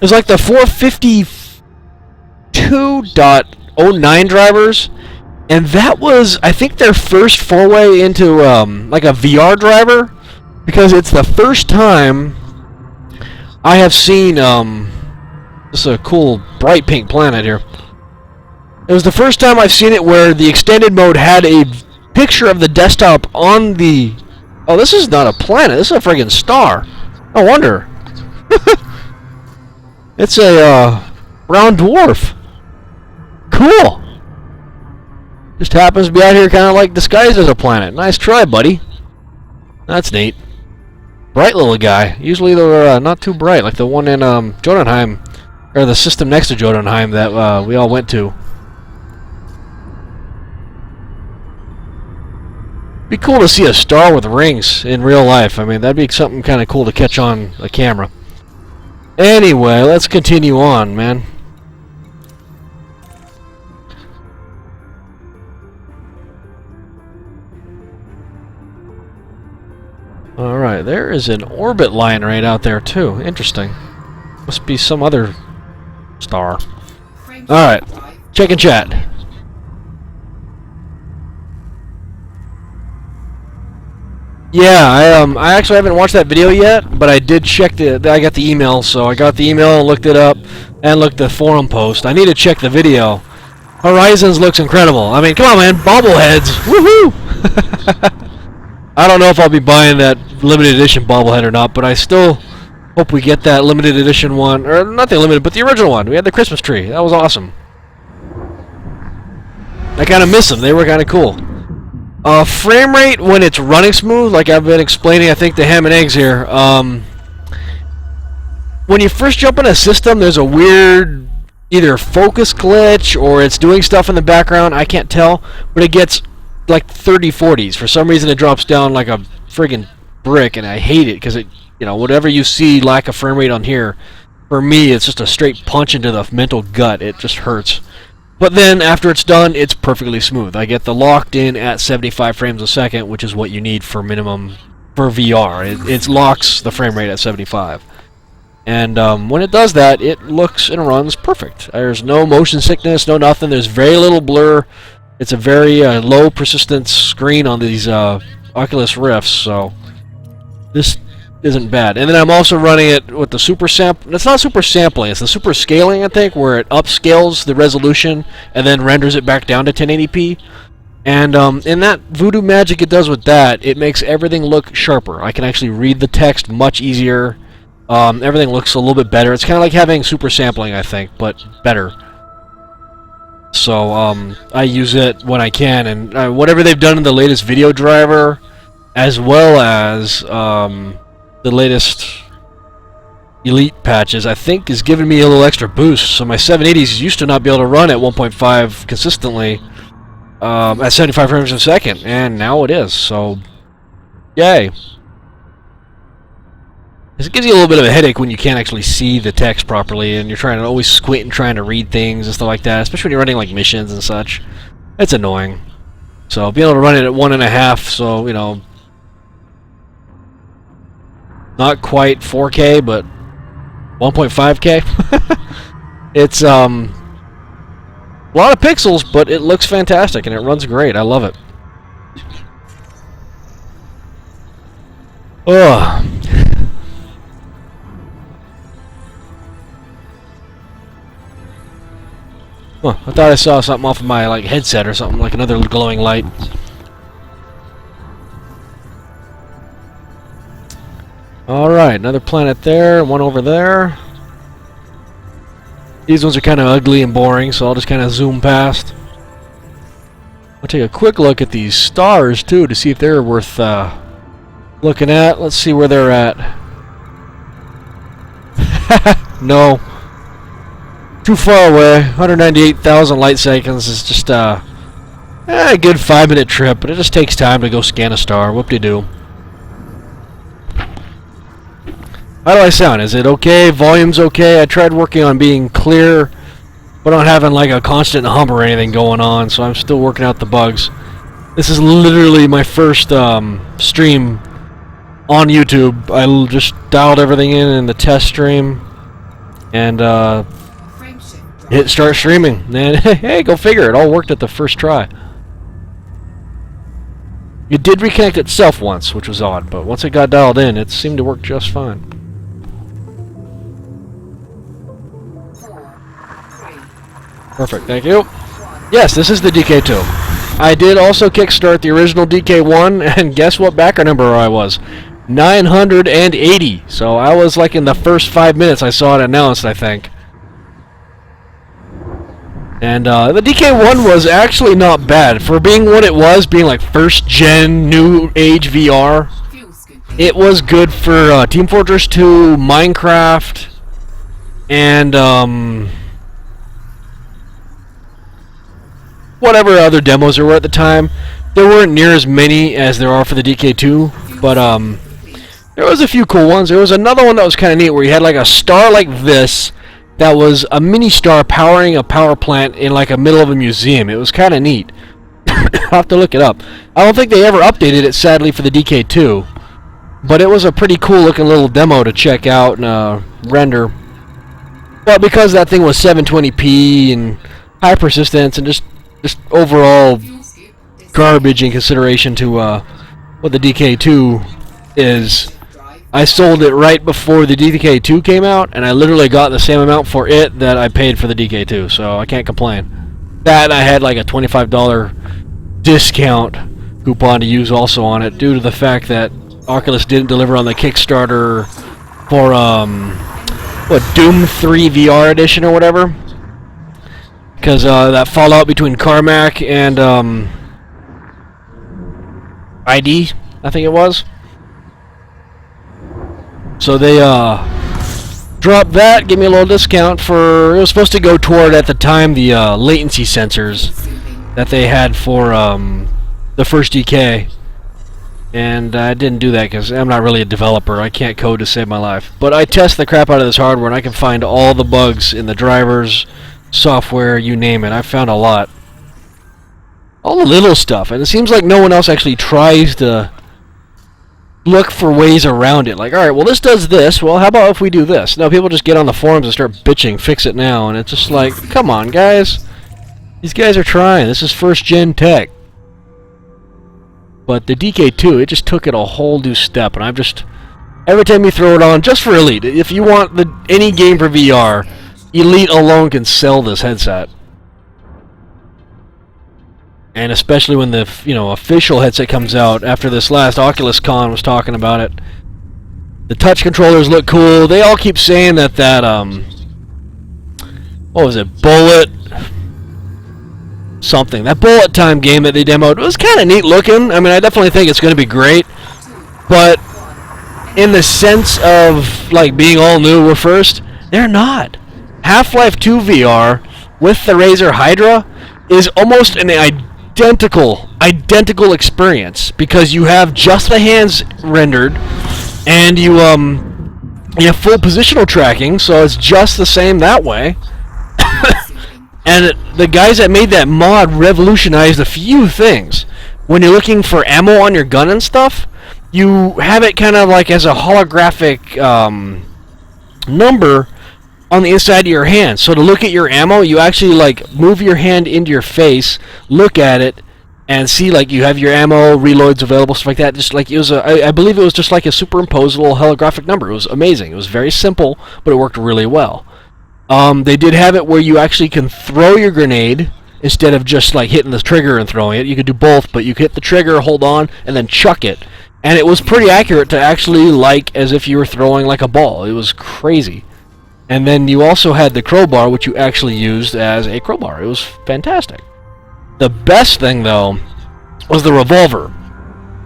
it was like the 452.09 drivers, and that was, I think, their first foray into like a VR driver, because it's the first time I have seen this is a cool bright pink planet here. It was the first time I've seen it where the extended mode had a picture of the desktop on the... Oh, this is not a planet, this is a friggin' star. No wonder. It's a brown dwarf. Cool. Just happens to be out here kind of like disguised as a planet. Nice try, buddy. That's neat. Bright little guy. Usually they're not too bright, like the one in Jotunheim, or the system next to Jotunheim that we all went to. Be cool to see a star with rings in real life. I mean, that'd be something kind of cool to catch on a camera. Anyway, let's continue on, man. Alright, there is an orbit line right out there too. Interesting. Must be some other star. Alright, check and chat. Yeah, I actually haven't watched that video yet, but I did check I got the email, so I got the email and looked it up, and looked at the forum post. I need to check the video. Horizons looks incredible. I mean, come on, man, bobbleheads, woohoo! I don't know if I'll be buying that limited edition bobblehead or not, but I still hope we get that limited edition one, or not the limited, but the original one. We had the Christmas tree. That was awesome. I kind of miss them. They were kind of cool. Frame rate when it's running smooth, like I've been explaining, I think, the ham and eggs here. When you first jump in a system, there's a weird either focus glitch or it's doing stuff in the background. I can't tell, but it gets like 30-40s. For some reason, it drops down like a friggin' brick, and I hate it because it, you know, whatever you see lack of frame rate on here, for me, it's just a straight punch into the mental gut. It just hurts. But then after it's done, it's perfectly smooth. I get the locked in at 75 frames a second, which is what you need for minimum for VR. It locks the frame rate at 75. And when it does that, it looks and runs perfect. There's no motion sickness, no nothing. There's very little blur. It's a very low persistence screen on these Oculus Rifts, so this isn't bad. And then I'm also running it with the super sample. It's not super sampling, it's the super scaling, I think, where it upscales the resolution and then renders it back down to 1080p. And in that voodoo magic it does with that, it makes everything look sharper. I can actually read the text much easier. Everything looks a little bit better. It's kind of like having super sampling, I think, but better. So I use it when I can, and whatever they've done in the latest video driver, as well as the latest Elite patches, I think is giving me a little extra boost. So my 780s used to not be able to run at 1.5 consistently at 75 frames a second, and now it is. So, yay. It gives you a little bit of a headache when you can't actually see the text properly, and you're trying to always squint and trying to read things and stuff like that, especially when you're running like missions and such. It's annoying. So being able to run it at 1.5, so, you know, not quite 4K, but 1.5K. It's a lot of pixels, but it looks fantastic and it runs great. I love it. Ugh. Huh, I thought I saw something off of my like headset or something, like another glowing light. Alright, another planet there, one over there. These ones are kind of ugly and boring, so I'll just kind of zoom past. I'll take a quick look at these stars too to see if they're worth looking at. Let's see where they're at. No. Too far away. 198,000 light seconds is just a good 5-minute trip, but it just takes time to go scan a star. Whoop-de-doo. How do I sound? Is it okay? Volume's okay? I tried working on being clear, but not having like a constant hum or anything going on, so I'm still working out the bugs. This is literally my first stream on YouTube. I just dialed everything in the test stream, and hit start streaming, and hey, go figure, it all worked at the first try. It did reconnect itself once, which was odd, but once it got dialed in, it seemed to work just fine. 4, 3, Perfect, thank you. Yes, this is the DK2. I did also kickstart the original DK1, and guess what backer number I was? 980. So I was like in the first 5 minutes I saw it announced, I think. And the DK1 was actually not bad. For being what it was, being like first gen, new age VR, fuel scooping, it was good for Team Fortress 2, Minecraft, and whatever other demos there were at the time. There weren't near as many as there are for the DK2, but there was a few cool ones. There was another one that was kind of neat where you had like a star like this that was a mini star powering a power plant in like a middle of a museum. It was kind of neat. I'll have to look it up. I don't think they ever updated it, sadly, for the DK2, but it was a pretty cool looking little demo to check out and render. But because that thing was 720p and high persistence and just overall fuel scoop, garbage in consideration to what the DK2 is, drive, I sold it right before the DK2 came out, and I literally got the same amount for it that I paid for the DK2, so I can't complain. That, I had like a $25 discount coupon to use also on it, due to the fact that Oculus didn't deliver on the Kickstarter for, Doom 3 VR Edition or whatever. Because that fallout between Carmack and ID, I think it was. So they dropped that, gave me a little discount for, it was supposed to go toward, at the time, the latency sensors that they had for the first DK. And I didn't do that because I'm not really a developer. I can't code to save my life. But I test the crap out of this hardware, and I can find all the bugs in the drivers, software, you name it. I found a lot. All the little stuff. And it seems like no one else actually tries to look for ways around it. Like, alright, well this does this. Well, how about if we do this? No, people just get on the forums and start bitching, fix it now. And it's just like, come on, guys. These guys are trying. This is first-gen tech. But the DK2, it just took it a whole new step, and I've just... Every time you throw it on, just for Elite, if you want any game for VR, Elite alone can sell this headset. And especially when the, official headset comes out, after this last Oculus Con was talking about it. The touch controllers look cool. They all keep saying that, what was it, Bullet... something. That Bullet Time game that they demoed was kind of neat looking. I mean, I definitely think it's going to be great. But in the sense of, like, being all new or first, they're not. Half-Life 2 VR with the Razer Hydra is almost an identical experience because you have just the hands rendered and you have full positional tracking, so it's just the same that way. And the guys that made that mod revolutionized a few things. When you're looking for ammo on your gun and stuff, you have it kind of like as a holographic number on the inside of your hand. So to look at your ammo, you actually like move your hand into your face, look at it, and see like you have your ammo, reloads available, stuff like that. Just like it was I believe it was just like a superimposed little holographic number. It was amazing. It was very simple, but it worked really well. They did have it where you actually can throw your grenade instead of just like hitting the trigger and throwing it. You could do both, but you could hit the trigger, hold on, and then chuck it. And it was pretty accurate to actually like as if you were throwing like a ball. It was crazy. And then you also had the crowbar, which you actually used as a crowbar. It was fantastic. The best thing though was the revolver.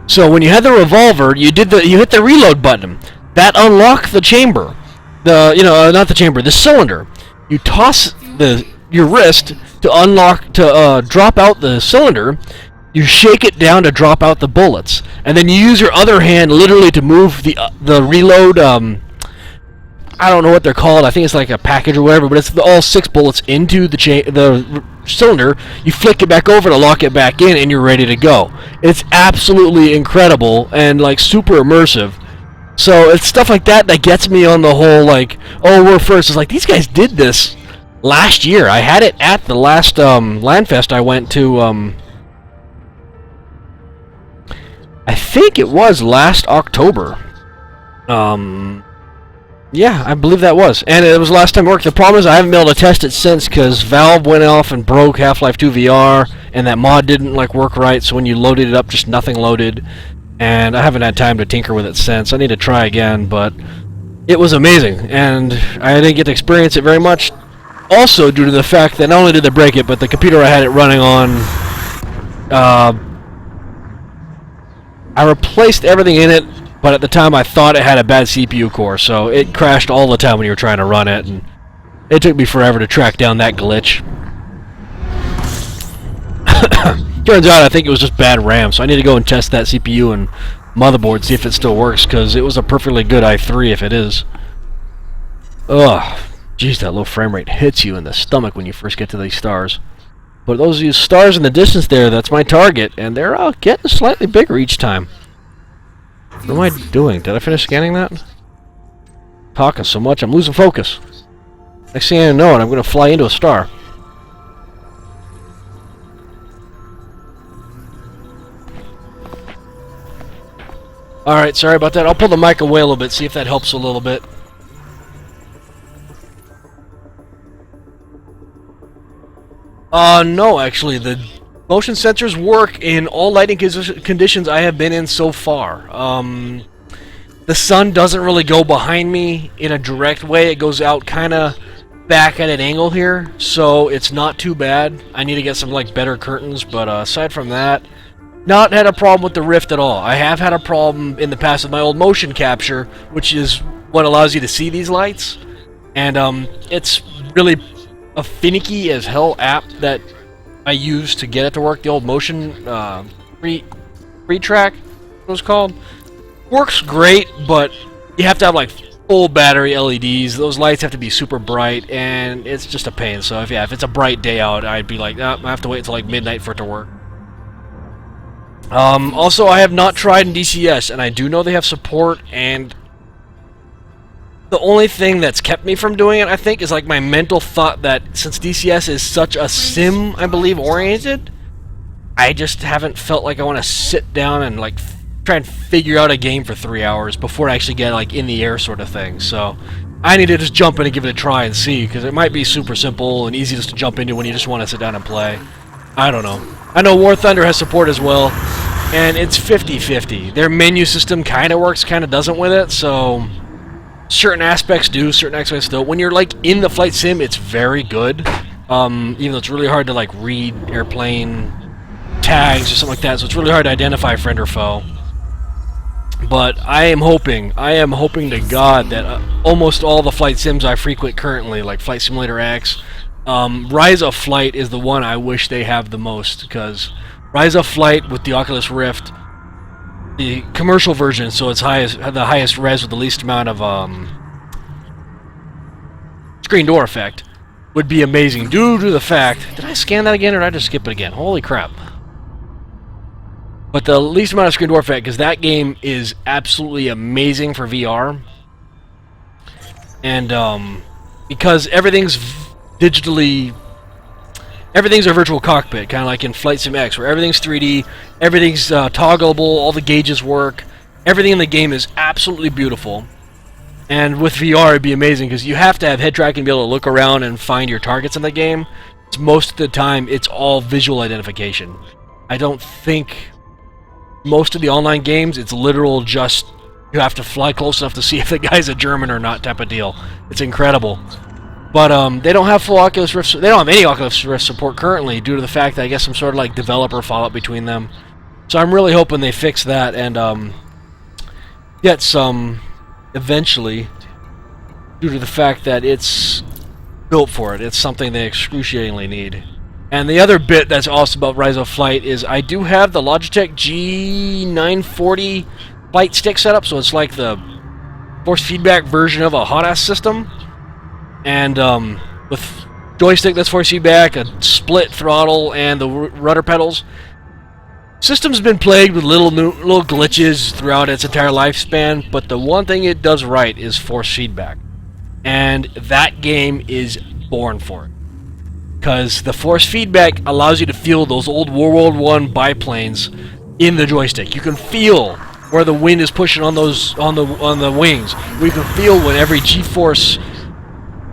So when you had the revolver, you hit the reload button. That unlocked the chamber. The cylinder. You toss your wrist to unlock, drop out the cylinder. You shake it down to drop out the bullets, and then you use your other hand literally to move the reload. I don't know what they're called. I think it's like a package or whatever, but it's all 6 bullets into the cylinder. You flick it back over to lock it back in, and you're ready to go. It's absolutely incredible and like super immersive. So it's stuff like that that gets me on the whole, like, oh, we're first. It's like, these guys did this last year. I had it at the last LANFest I went to, I think it was last October. Yeah, I believe that was. And it was the last time it worked. The problem is I haven't been able to test it since because Valve went off and broke Half-Life 2 VR, and that mod didn't, like, work right, so when you loaded it up, just nothing loaded. And I haven't had time to tinker with it since. I need to try again, but it was amazing, and I didn't get to experience it very much. Also, due to the fact that not only did they break it, but the computer I had it running on, I replaced everything in it, but at the time I thought it had a bad CPU core, so it crashed all the time when you were trying to run it, and it took me forever to track down that glitch. Turns out I think it was just bad RAM, so I need to go and test that CPU and motherboard, see if it still works, because it was a perfectly good i3 if it is. Ugh, jeez, that low frame rate hits you in the stomach when you first get to these stars. But those stars in the distance there, that's my target, and they're getting slightly bigger each time. What am I doing? Did I finish scanning that? Talking so much, I'm losing focus. Next thing I know it, I'm going to fly into a star. Alright, sorry about that. I'll pull the mic away a little bit, see if that helps a little bit. No, actually. The motion sensors work in all lighting conditions I have been in so far. The sun doesn't really go behind me in a direct way. It goes out kind of back at an angle here, so it's not too bad. I need to get some, like, better curtains, but aside from that, not had a problem with the Rift at all. I have had a problem in the past with my old motion capture, which is what allows you to see these lights. And it's really a finicky as hell app that I use to get it to work. The old motion free track, what it was called, works great, but you have to have like full battery LEDs. Those lights have to be super bright, and it's just a pain. So if it's a bright day out, I'd be like, I have to wait until like midnight for it to work. Also, I have not tried in DCS, and I do know they have support, and the only thing that's kept me from doing it, I think, is like my mental thought that since DCS is such a sim, I believe, oriented, I just haven't felt like I want to sit down and like try and figure out a game for 3 hours before I actually get like in the air sort of thing. So I need to just jump in and give it a try and see, because it might be super simple and easy just to jump into when you just want to sit down and play. I don't know. I know War Thunder has support as well, and it's 50-50. Their menu system kind of works, kind of doesn't with it, so certain aspects do, certain aspects don't. When you're like in the flight sim, it's very good, even though it's really hard to like read airplane tags or something like that, so it's really hard to identify friend or foe. But I am hoping to God that almost all the flight sims I frequent currently, like Flight Simulator X, Rise of Flight is the one I wish they have the most, because Rise of Flight with the Oculus Rift, the commercial version, so it's the highest res with the least amount of screen door effect, would be amazing due to the fact... Did I scan that again, or did I just skip it again? Holy crap. But the least amount of screen door effect, because that game is absolutely amazing for VR. And because everything's digitally... Everything's a virtual cockpit, kind of like in Flight Sim X, where everything's 3D, everything's toggleable, all the gauges work, everything in the game is absolutely beautiful. And with VR, it'd be amazing, because you have to have head tracking to be able to look around and find your targets in the game. Most of the time, it's all visual identification. I don't think most of the online games, it's literal just, you have to fly close enough to see if the guy's a German or not type of deal. It's incredible. But they don't have full Oculus Rift. They don't have any Oculus Rift support currently, due to the fact that I guess some sort of like developer fallout between them. So I'm really hoping they fix that and get some eventually, due to the fact that it's built for it. It's something they excruciatingly need. And the other bit that's awesome about Rise of Flight is I do have the Logitech G940 flight stick setup, so it's like the force feedback version of a hot-ass system. And with joystick that's force feedback, a split throttle, and the rudder pedals. System's been plagued with little glitches throughout its entire lifespan, but the one thing it does right is force feedback. And that game is born for it. Because the force feedback allows you to feel those old World War I biplanes in the joystick. You can feel where the wind is pushing on those on the wings. We can feel what every G-force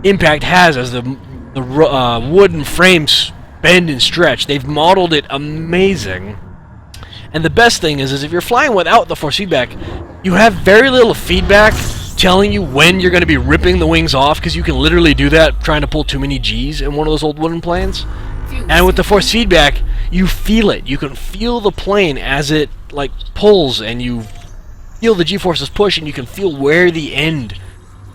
impact has as the wooden frames bend and stretch. They've modeled it amazing. And the best thing is if you're flying without the force feedback, you have very little feedback telling you when you're going to be ripping the wings off, because you can literally do that trying to pull too many G's in one of those old wooden planes. And with the force feedback, you feel it. You can feel the plane as it like pulls, and you feel the G-forces push, and you can feel where the end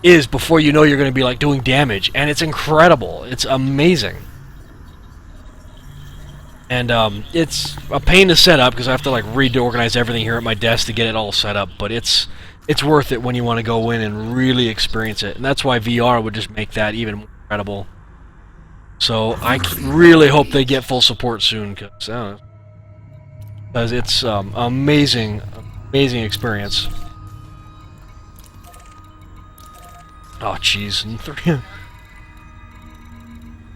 is before you know you're going to be like doing damage. And it's incredible. It's amazing. And it's a pain to set up, because I have to like reorganize everything here at my desk to get it all set up, but it's worth it when you want to go in and really experience it. And that's why VR would just make that even more incredible. So I really hope they get full support soon, because it's amazing experience. Oh, jeez.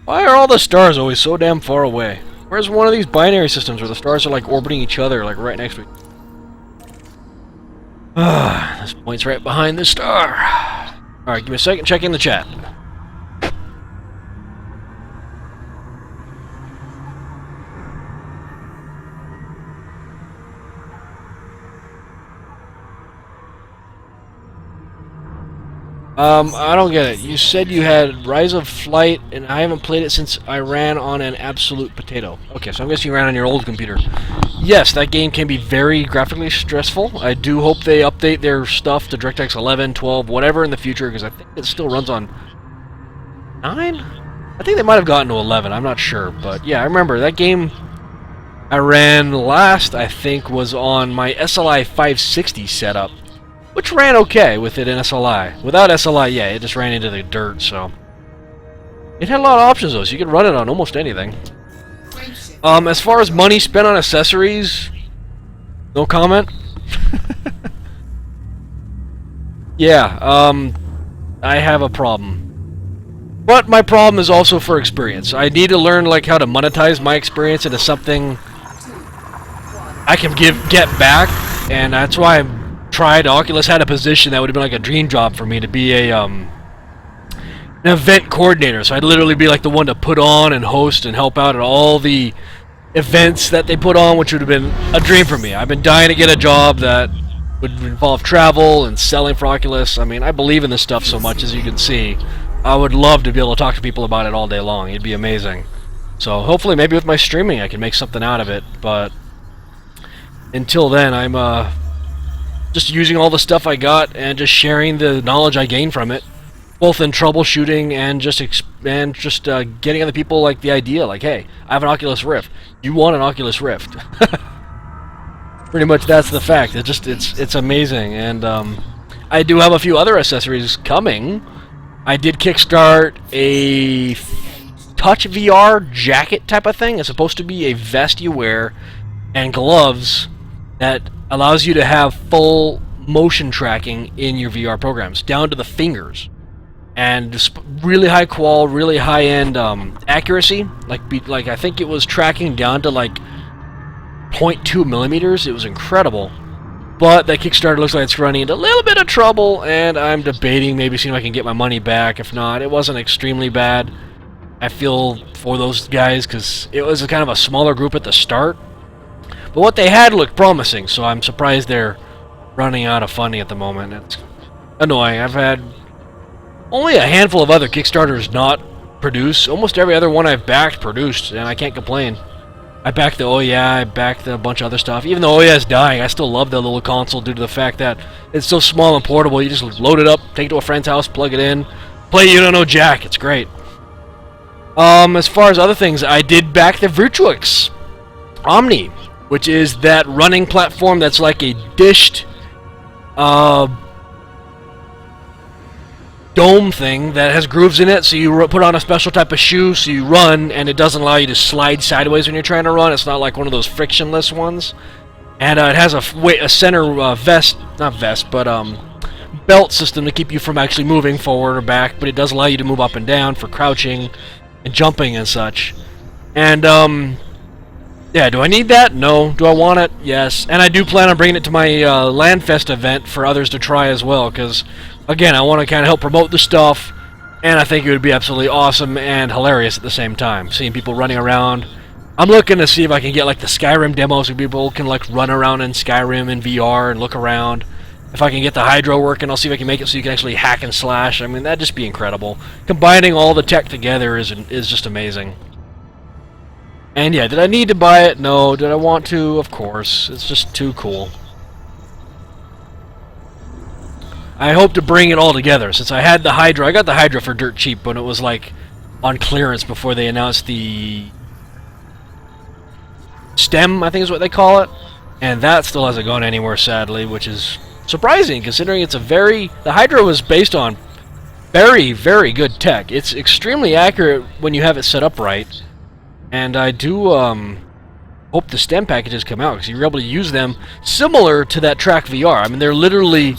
Why are all the stars always so damn far away? Where's one of these binary systems where the stars are like orbiting each other, like right next to each other? This point's right behind the star. Alright, give me a second, check in the chat. I don't get it. You said you had Rise of Flight, and I haven't played it since I ran on an absolute potato. Okay, so I'm guessing you ran on your old computer. yes, that game can be very graphically stressful. I do hope they update their stuff to DirectX 11, 12, whatever in the future, because I think it still runs on 9? I think they might have gotten to 11, I'm not sure. But yeah, I remember that game I ran last, I think, was on my SLI 560 setup, which ran okay with it in SLI. Without SLI, yeah, it just ran into the dirt, so... It had a lot of options, though, so you could run it on almost anything. As far as money spent on accessories, no comment. Yeah, I have a problem. But my problem is also for experience. I need to learn, like, how to monetize my experience into something I can get back, and that's why I tried. Oculus had a position that would have been like a dream job for me, to be an event coordinator. So I'd literally be like the one to put on and host and help out at all the events that they put on, which would have been a dream for me. I've been dying to get a job that would involve travel and selling for Oculus. I mean, I believe in this stuff so much, as you can see. I would love to be able to talk to people about it all day long. It'd be amazing. So hopefully, maybe with my streaming, I can make something out of it. But until then, I'm just using all the stuff I got and just sharing the knowledge I gained from it, both in troubleshooting and just getting other people like the idea, like, hey, I have an Oculus Rift. You want an Oculus Rift? Pretty much that's the fact. It's amazing, and I do have a few other accessories coming. I did kickstart a Touch VR jacket type of thing. It's supposed to be a vest you wear and gloves that allows you to have full motion tracking in your VR programs, down to the fingers. And just really high qual, really high-end accuracy. Like I think it was tracking down to like 0.2 millimeters. It was incredible. But that Kickstarter looks like it's running into a little bit of trouble, and I'm debating maybe seeing if I can get my money back. If not, it wasn't extremely bad. I feel for those guys, because it was kind of a smaller group at the start. But what they had looked promising, so I'm surprised they're running out of funding at the moment. It's annoying. I've had only a handful of other Kickstarters not produce. Almost every other one I've backed produced, and I can't complain. I backed the Ouya, I backed a bunch of other stuff. Even though Ouya is dying, I still love the little console due to the fact that it's so small and portable. You just load it up, take it to a friend's house, plug it in, play You Don't Know Jack. It's great. As far as other things, I did back the Virtuix Omni, which is that running platform that's like a dished dome thing that has grooves in it, so you put on a special type of shoe, so you run, and it doesn't allow you to slide sideways when you're trying to run. It's not like one of those frictionless ones. And it has a center belt system to keep you from actually moving forward or back, but it does allow you to move up and down for crouching and jumping and such. And yeah, do I need that? No. Do I want it? Yes. And I do plan on bringing it to my LandFest event for others to try as well, because again, I want to kind of help promote the stuff, and I think it would be absolutely awesome and hilarious at the same time, seeing people running around. I'm looking to see if I can get like the Skyrim demos so people can like run around in Skyrim in VR and look around. If I can get the Hydro working, I'll see if I can make it so you can actually hack and slash. I mean, that'd just be incredible. Combining all the tech together is just amazing. And yeah, did I need to buy it? No. Did I want to? Of course. It's just too cool. I hope to bring it all together, since I had the Hydra. I got the Hydra for dirt cheap when it was like on clearance before they announced the stem, I think is what they call it, and that still hasn't gone anywhere, sadly, which is surprising considering it's the Hydra was based on very, very good tech. It's extremely accurate when you have it set up right, and I do hope the stem packages come out, because you're able to use them similar to that Track VR. I mean, they're literally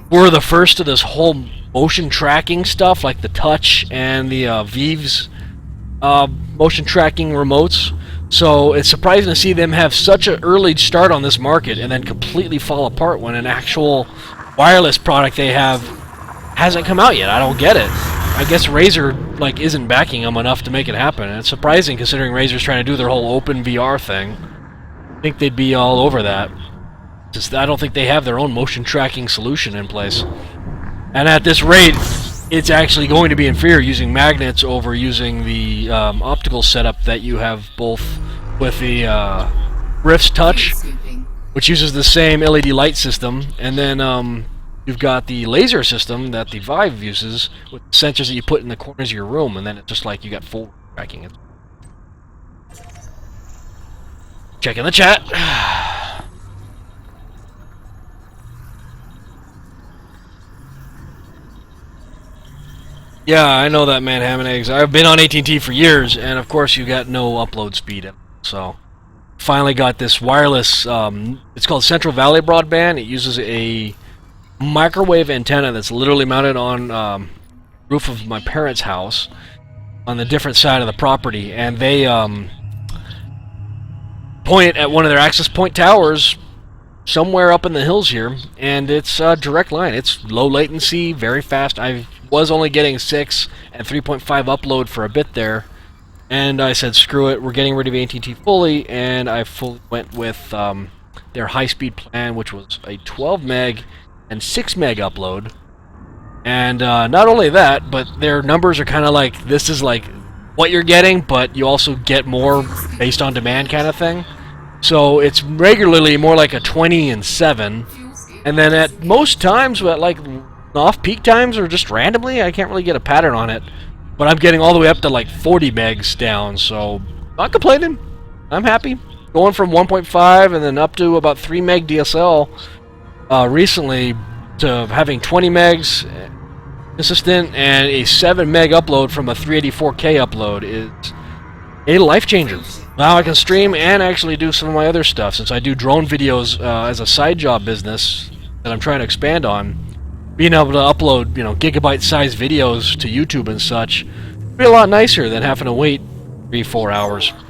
were the first to this whole motion tracking stuff, like the Touch and the Vive's motion tracking remotes. So it's surprising to see them have such an early start on this market and then completely fall apart when an actual wireless product they have hasn't come out yet. I don't get it. I guess Razer like isn't backing them enough to make it happen. And it's surprising considering Razer's trying to do their whole open VR thing. I think they'd be all over that. Just, I don't think they have their own motion tracking solution in place. And at this rate, it's actually going to be inferior using magnets over using the optical setup that you have both with the Rift's Touch, Scooping. which uses the same LED light system, and then you've got the laser system that the Vive uses with sensors that you put in the corners of your room, and then it's just like you got full tracking. It. Checking the chat. Yeah, I know that, man, ham and eggs. I've been on AT&T for years, and of course you got no upload speed. So, finally got this wireless, it's called Central Valley Broadband. It uses a microwave antenna that's literally mounted on roof of my parents' house on the different side of the property, and they point at one of their access point towers somewhere up in the hills here, and it's a direct line. It's low latency, very fast. I was only getting 6 and 3.5 upload for a bit there, and I said screw it, we're getting rid of AT&T fully, and I fully went with their high-speed plan, which was a 12 meg and 6 meg upload. And not only that, but their numbers are kind of like, this is like what you're getting, but you also get more based on demand kind of thing. So it's regularly more like a 20 and 7, and then at most times, like off-peak times or just randomly, I can't really get a pattern on it, but I'm getting all the way up to like 40 megs down, so not complaining. I'm happy. Going from 1.5 and then up to about 3 meg DSL recently to having 20 megs consistent and a 7 meg upload from a 384K upload is a life changer. Now I can stream and actually do some of my other stuff, since I do drone videos as a side job business that I'm trying to expand on. Being able to upload, gigabyte-sized videos to YouTube and such would be a lot nicer than having to wait 3-4 hours. 3, 2,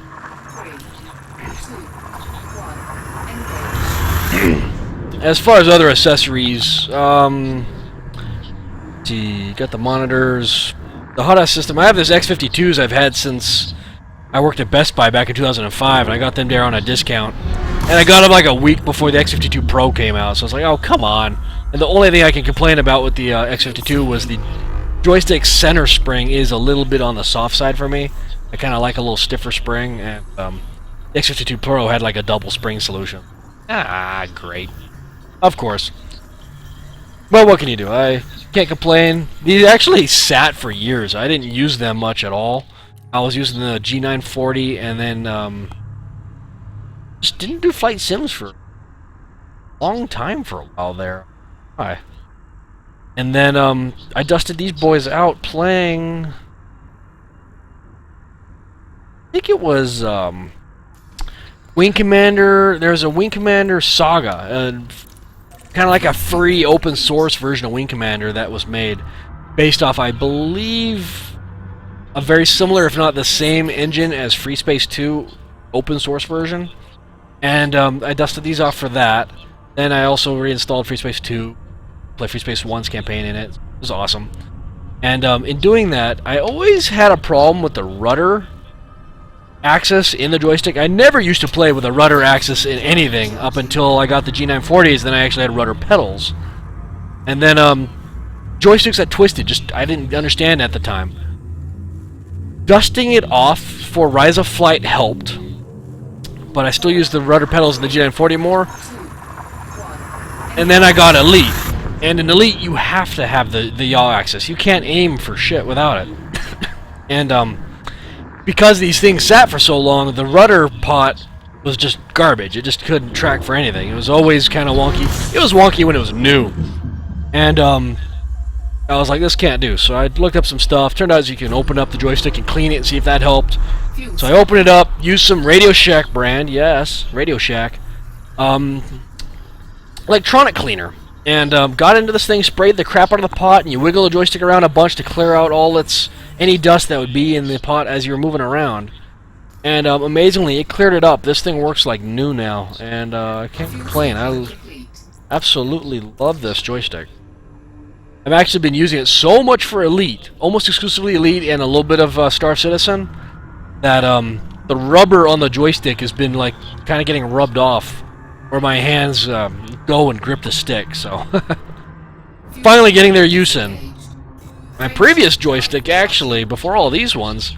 1, engage. As far as other accessories, let's see, got the monitors, the hot-ass system. I have this X52s I've had since I worked at Best Buy back in 2005, and I got them there on a discount. And I got them like a week before the X52 Pro came out, so I was like, oh, come on. And the only thing I can complain about with the X52 was the joystick center spring is a little bit on the soft side for me. I kind of like a little stiffer spring, and the X52 Pro had like a double spring solution. Ah, great. Of course. But what can you do? I can't complain. These actually sat for years. I didn't use them much at all. I was using the G940 and then just didn't do flight sims for a long time for a while there. Why? And then I dusted these boys out playing, I think it was Wing Commander. There's a Wing Commander Saga, kind of like a free open source version of Wing Commander that was made based off, I believe, a very similar, if not the same, engine as Free Space 2 open source version. And I dusted these off for that. Then I also reinstalled Free Space 2, played Free Space 1's campaign in it. It was awesome. And in doing that, I always had a problem with the rudder axis in the joystick. I never used to play with a rudder axis in anything up until I got the G940s. Then I actually had rudder pedals. And then joysticks that twisted, I didn't understand at the time. Dusting it off for Rise of Flight helped, but I still use the rudder pedals in the G940 more. And then I got Elite, and in Elite you have to have the yaw axis. You can't aim for shit without it. And because these things sat for so long, the rudder pot was just garbage. It just couldn't track for anything. It was always kind of wonky. It was wonky when it was new, and I was like, this can't do. So I looked up some stuff. Turned out you can open up the joystick and clean it and see if that helped. So I opened it up, used some Radio Shack brand, yes, Radio Shack, electronic cleaner, and got into this thing, sprayed the crap out of the pot, and you wiggle the joystick around a bunch to clear out any dust that would be in the pot as you were moving around. And amazingly, it cleared it up. This thing works like new now, and I can't complain. I absolutely love this joystick. I've actually been using it so much for Elite, almost exclusively Elite and a little bit of Star Citizen, that the rubber on the joystick has been like kind of getting rubbed off where my hands go and grip the stick, so finally getting their use in. My previous joystick, actually, before all these ones,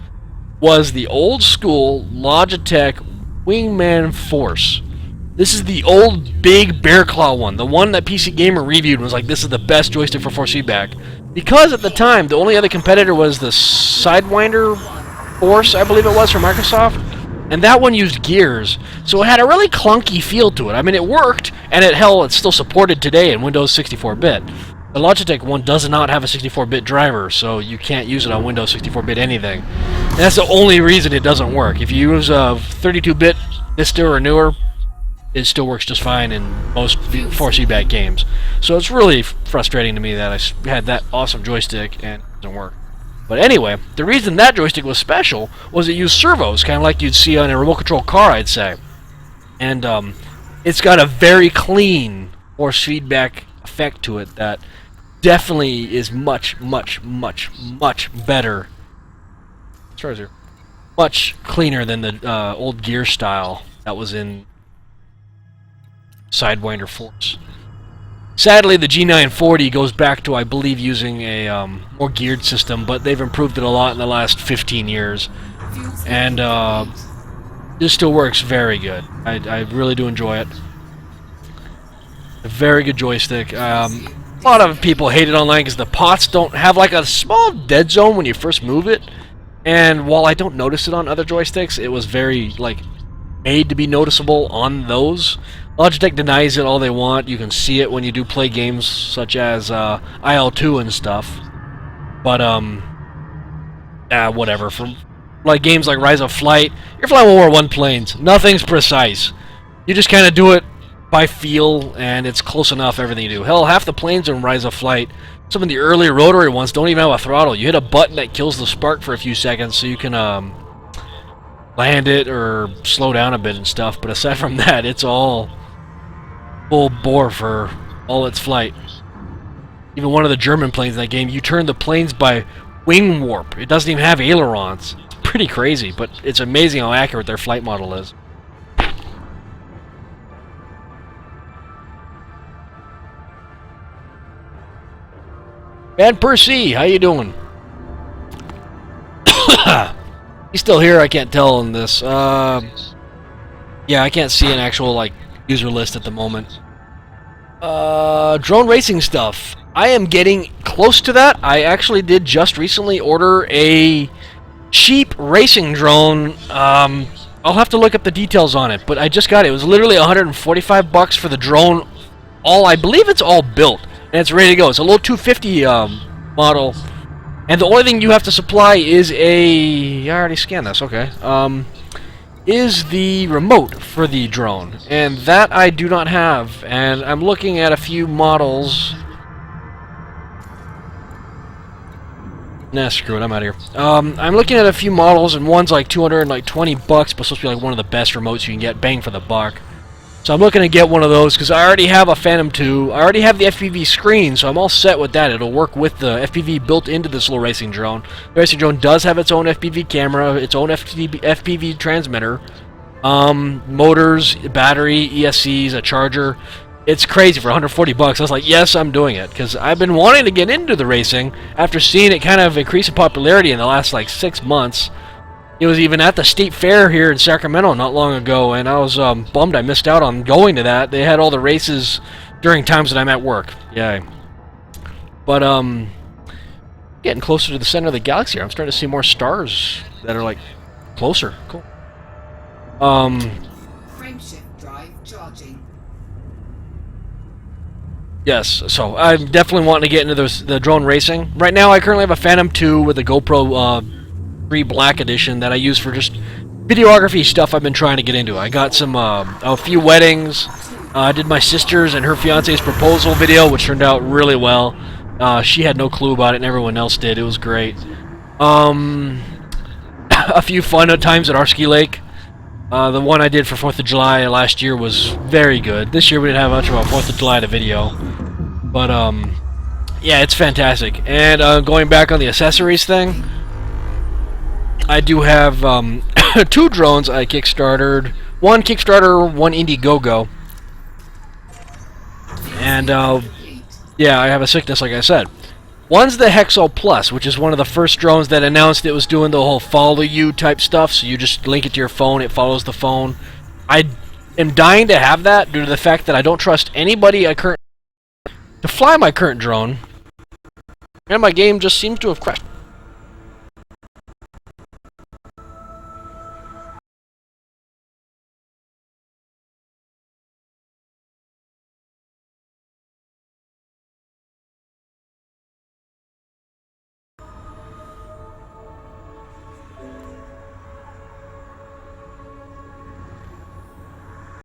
was the old school Logitech Wingman Force. This is the old big bear claw one, the one that PC Gamer reviewed and was like, this is the best joystick for force feedback. Because at the time, the only other competitor was the Sidewinder Force, I believe it was, from Microsoft. And that one used gears, so it had a really clunky feel to it. I mean, it worked, and it's still supported today in Windows 64-bit. The Logitech one does not have a 64-bit driver, so you can't use it on Windows 64-bit anything. And that's the only reason it doesn't work. If you use a 32-bit Vista or newer, it still works just fine in most force feedback games. So it's really frustrating to me that I had that awesome joystick and it doesn't work. But anyway, the reason that joystick was special was it used servos, kind of like you'd see on a remote control car, I'd say. And it's got a very clean force feedback effect to it that definitely is much, much, much, much better. Much cleaner than the old gear style that was in Sidewinder Force. Sadly, the G940 goes back to, I believe, using a more geared system, but they've improved it a lot in the last 15 years. And this still works very good. I really do enjoy it. A very good joystick. A lot of people hate it online because the pots don't have like a small dead zone when you first move it. And while I don't notice it on other joysticks, it was very, like, made to be noticeable on those. Logitech denies it all they want. You can see it when you do play games such as IL-2 and stuff. But, whatever. For like games like Rise of Flight, you're flying World War I planes. Nothing's precise. You just kind of do it by feel, and it's close enough, everything you do. Hell, half the planes in Rise of Flight, some of the early rotary ones, don't even have a throttle. You hit a button that kills the spark for a few seconds so you can land it or slow down a bit and stuff. But aside from that, it's all full bore for all its flight. Even one of the German planes in that game, you turn the planes by wing warp. It doesn't even have ailerons. It's pretty crazy, but it's amazing how accurate their flight model is. Bad Percy, how you doing? He's still here, I can't tell in this. Yeah, I can't see an actual, like, user list at the moment. Drone racing stuff. I am getting close to that. I actually did just recently order a cheap racing drone. I'll have to look up the details on it, but I just got it. It was literally $145 for the drone. I believe it's all built, and it's ready to go. It's a little 250 model, and the only thing you have to supply is I already scanned this, okay. Is the remote for the drone, and that I do not have, and I'm looking at a few models. Nah, screw it, I'm out of here. I'm looking at a few models, and one's like $220, but supposed to be like one of the best remotes you can get, bang for the buck. So I'm looking to get one of those, because I already have a Phantom 2, I already have the FPV screen, so I'm all set with that. It'll work with the FPV built into this little racing drone. The racing drone does have its own FPV camera, its own FPV transmitter, motors, battery, ESCs, a charger. It's crazy for $140. I was like, yes, I'm doing it, because I've been wanting to get into the racing after seeing it kind of increase in popularity in the last like 6 months. It was even at the state fair here in Sacramento not long ago, and I was bummed I missed out on going to that. They had all the races during times that I'm at work. Yay. But getting closer to the center of the galaxy here. I'm starting to see more stars that are like closer. Cool. Frameshift drive charging. Yes, so I'm definitely wanting to get into the drone racing. Right now I currently have a Phantom 2 with a GoPro 3 Black Edition that I use for just videography stuff I've been trying to get into. I got some a few weddings. I did my sister's and her fiance's proposal video, which turned out really well. She had no clue about it, and everyone else did. It was great. A few fun times at our ski lake. The one I did for 4th of July last year was very good. This year we didn't have much of a 4th of July to video. But, yeah, it's fantastic. And going back on the accessories thing, I do have 2 drones I kickstarted. One Kickstarter, one Indiegogo. And, yeah, I have a sickness, like I said. One's the Hexo Plus, which is one of the first drones that announced it was doing the whole follow you type stuff, so you just link it to your phone, it follows the phone. I am dying to have that due to the fact that I don't trust anybody to fly my current drone, and my game just seems to have crashed.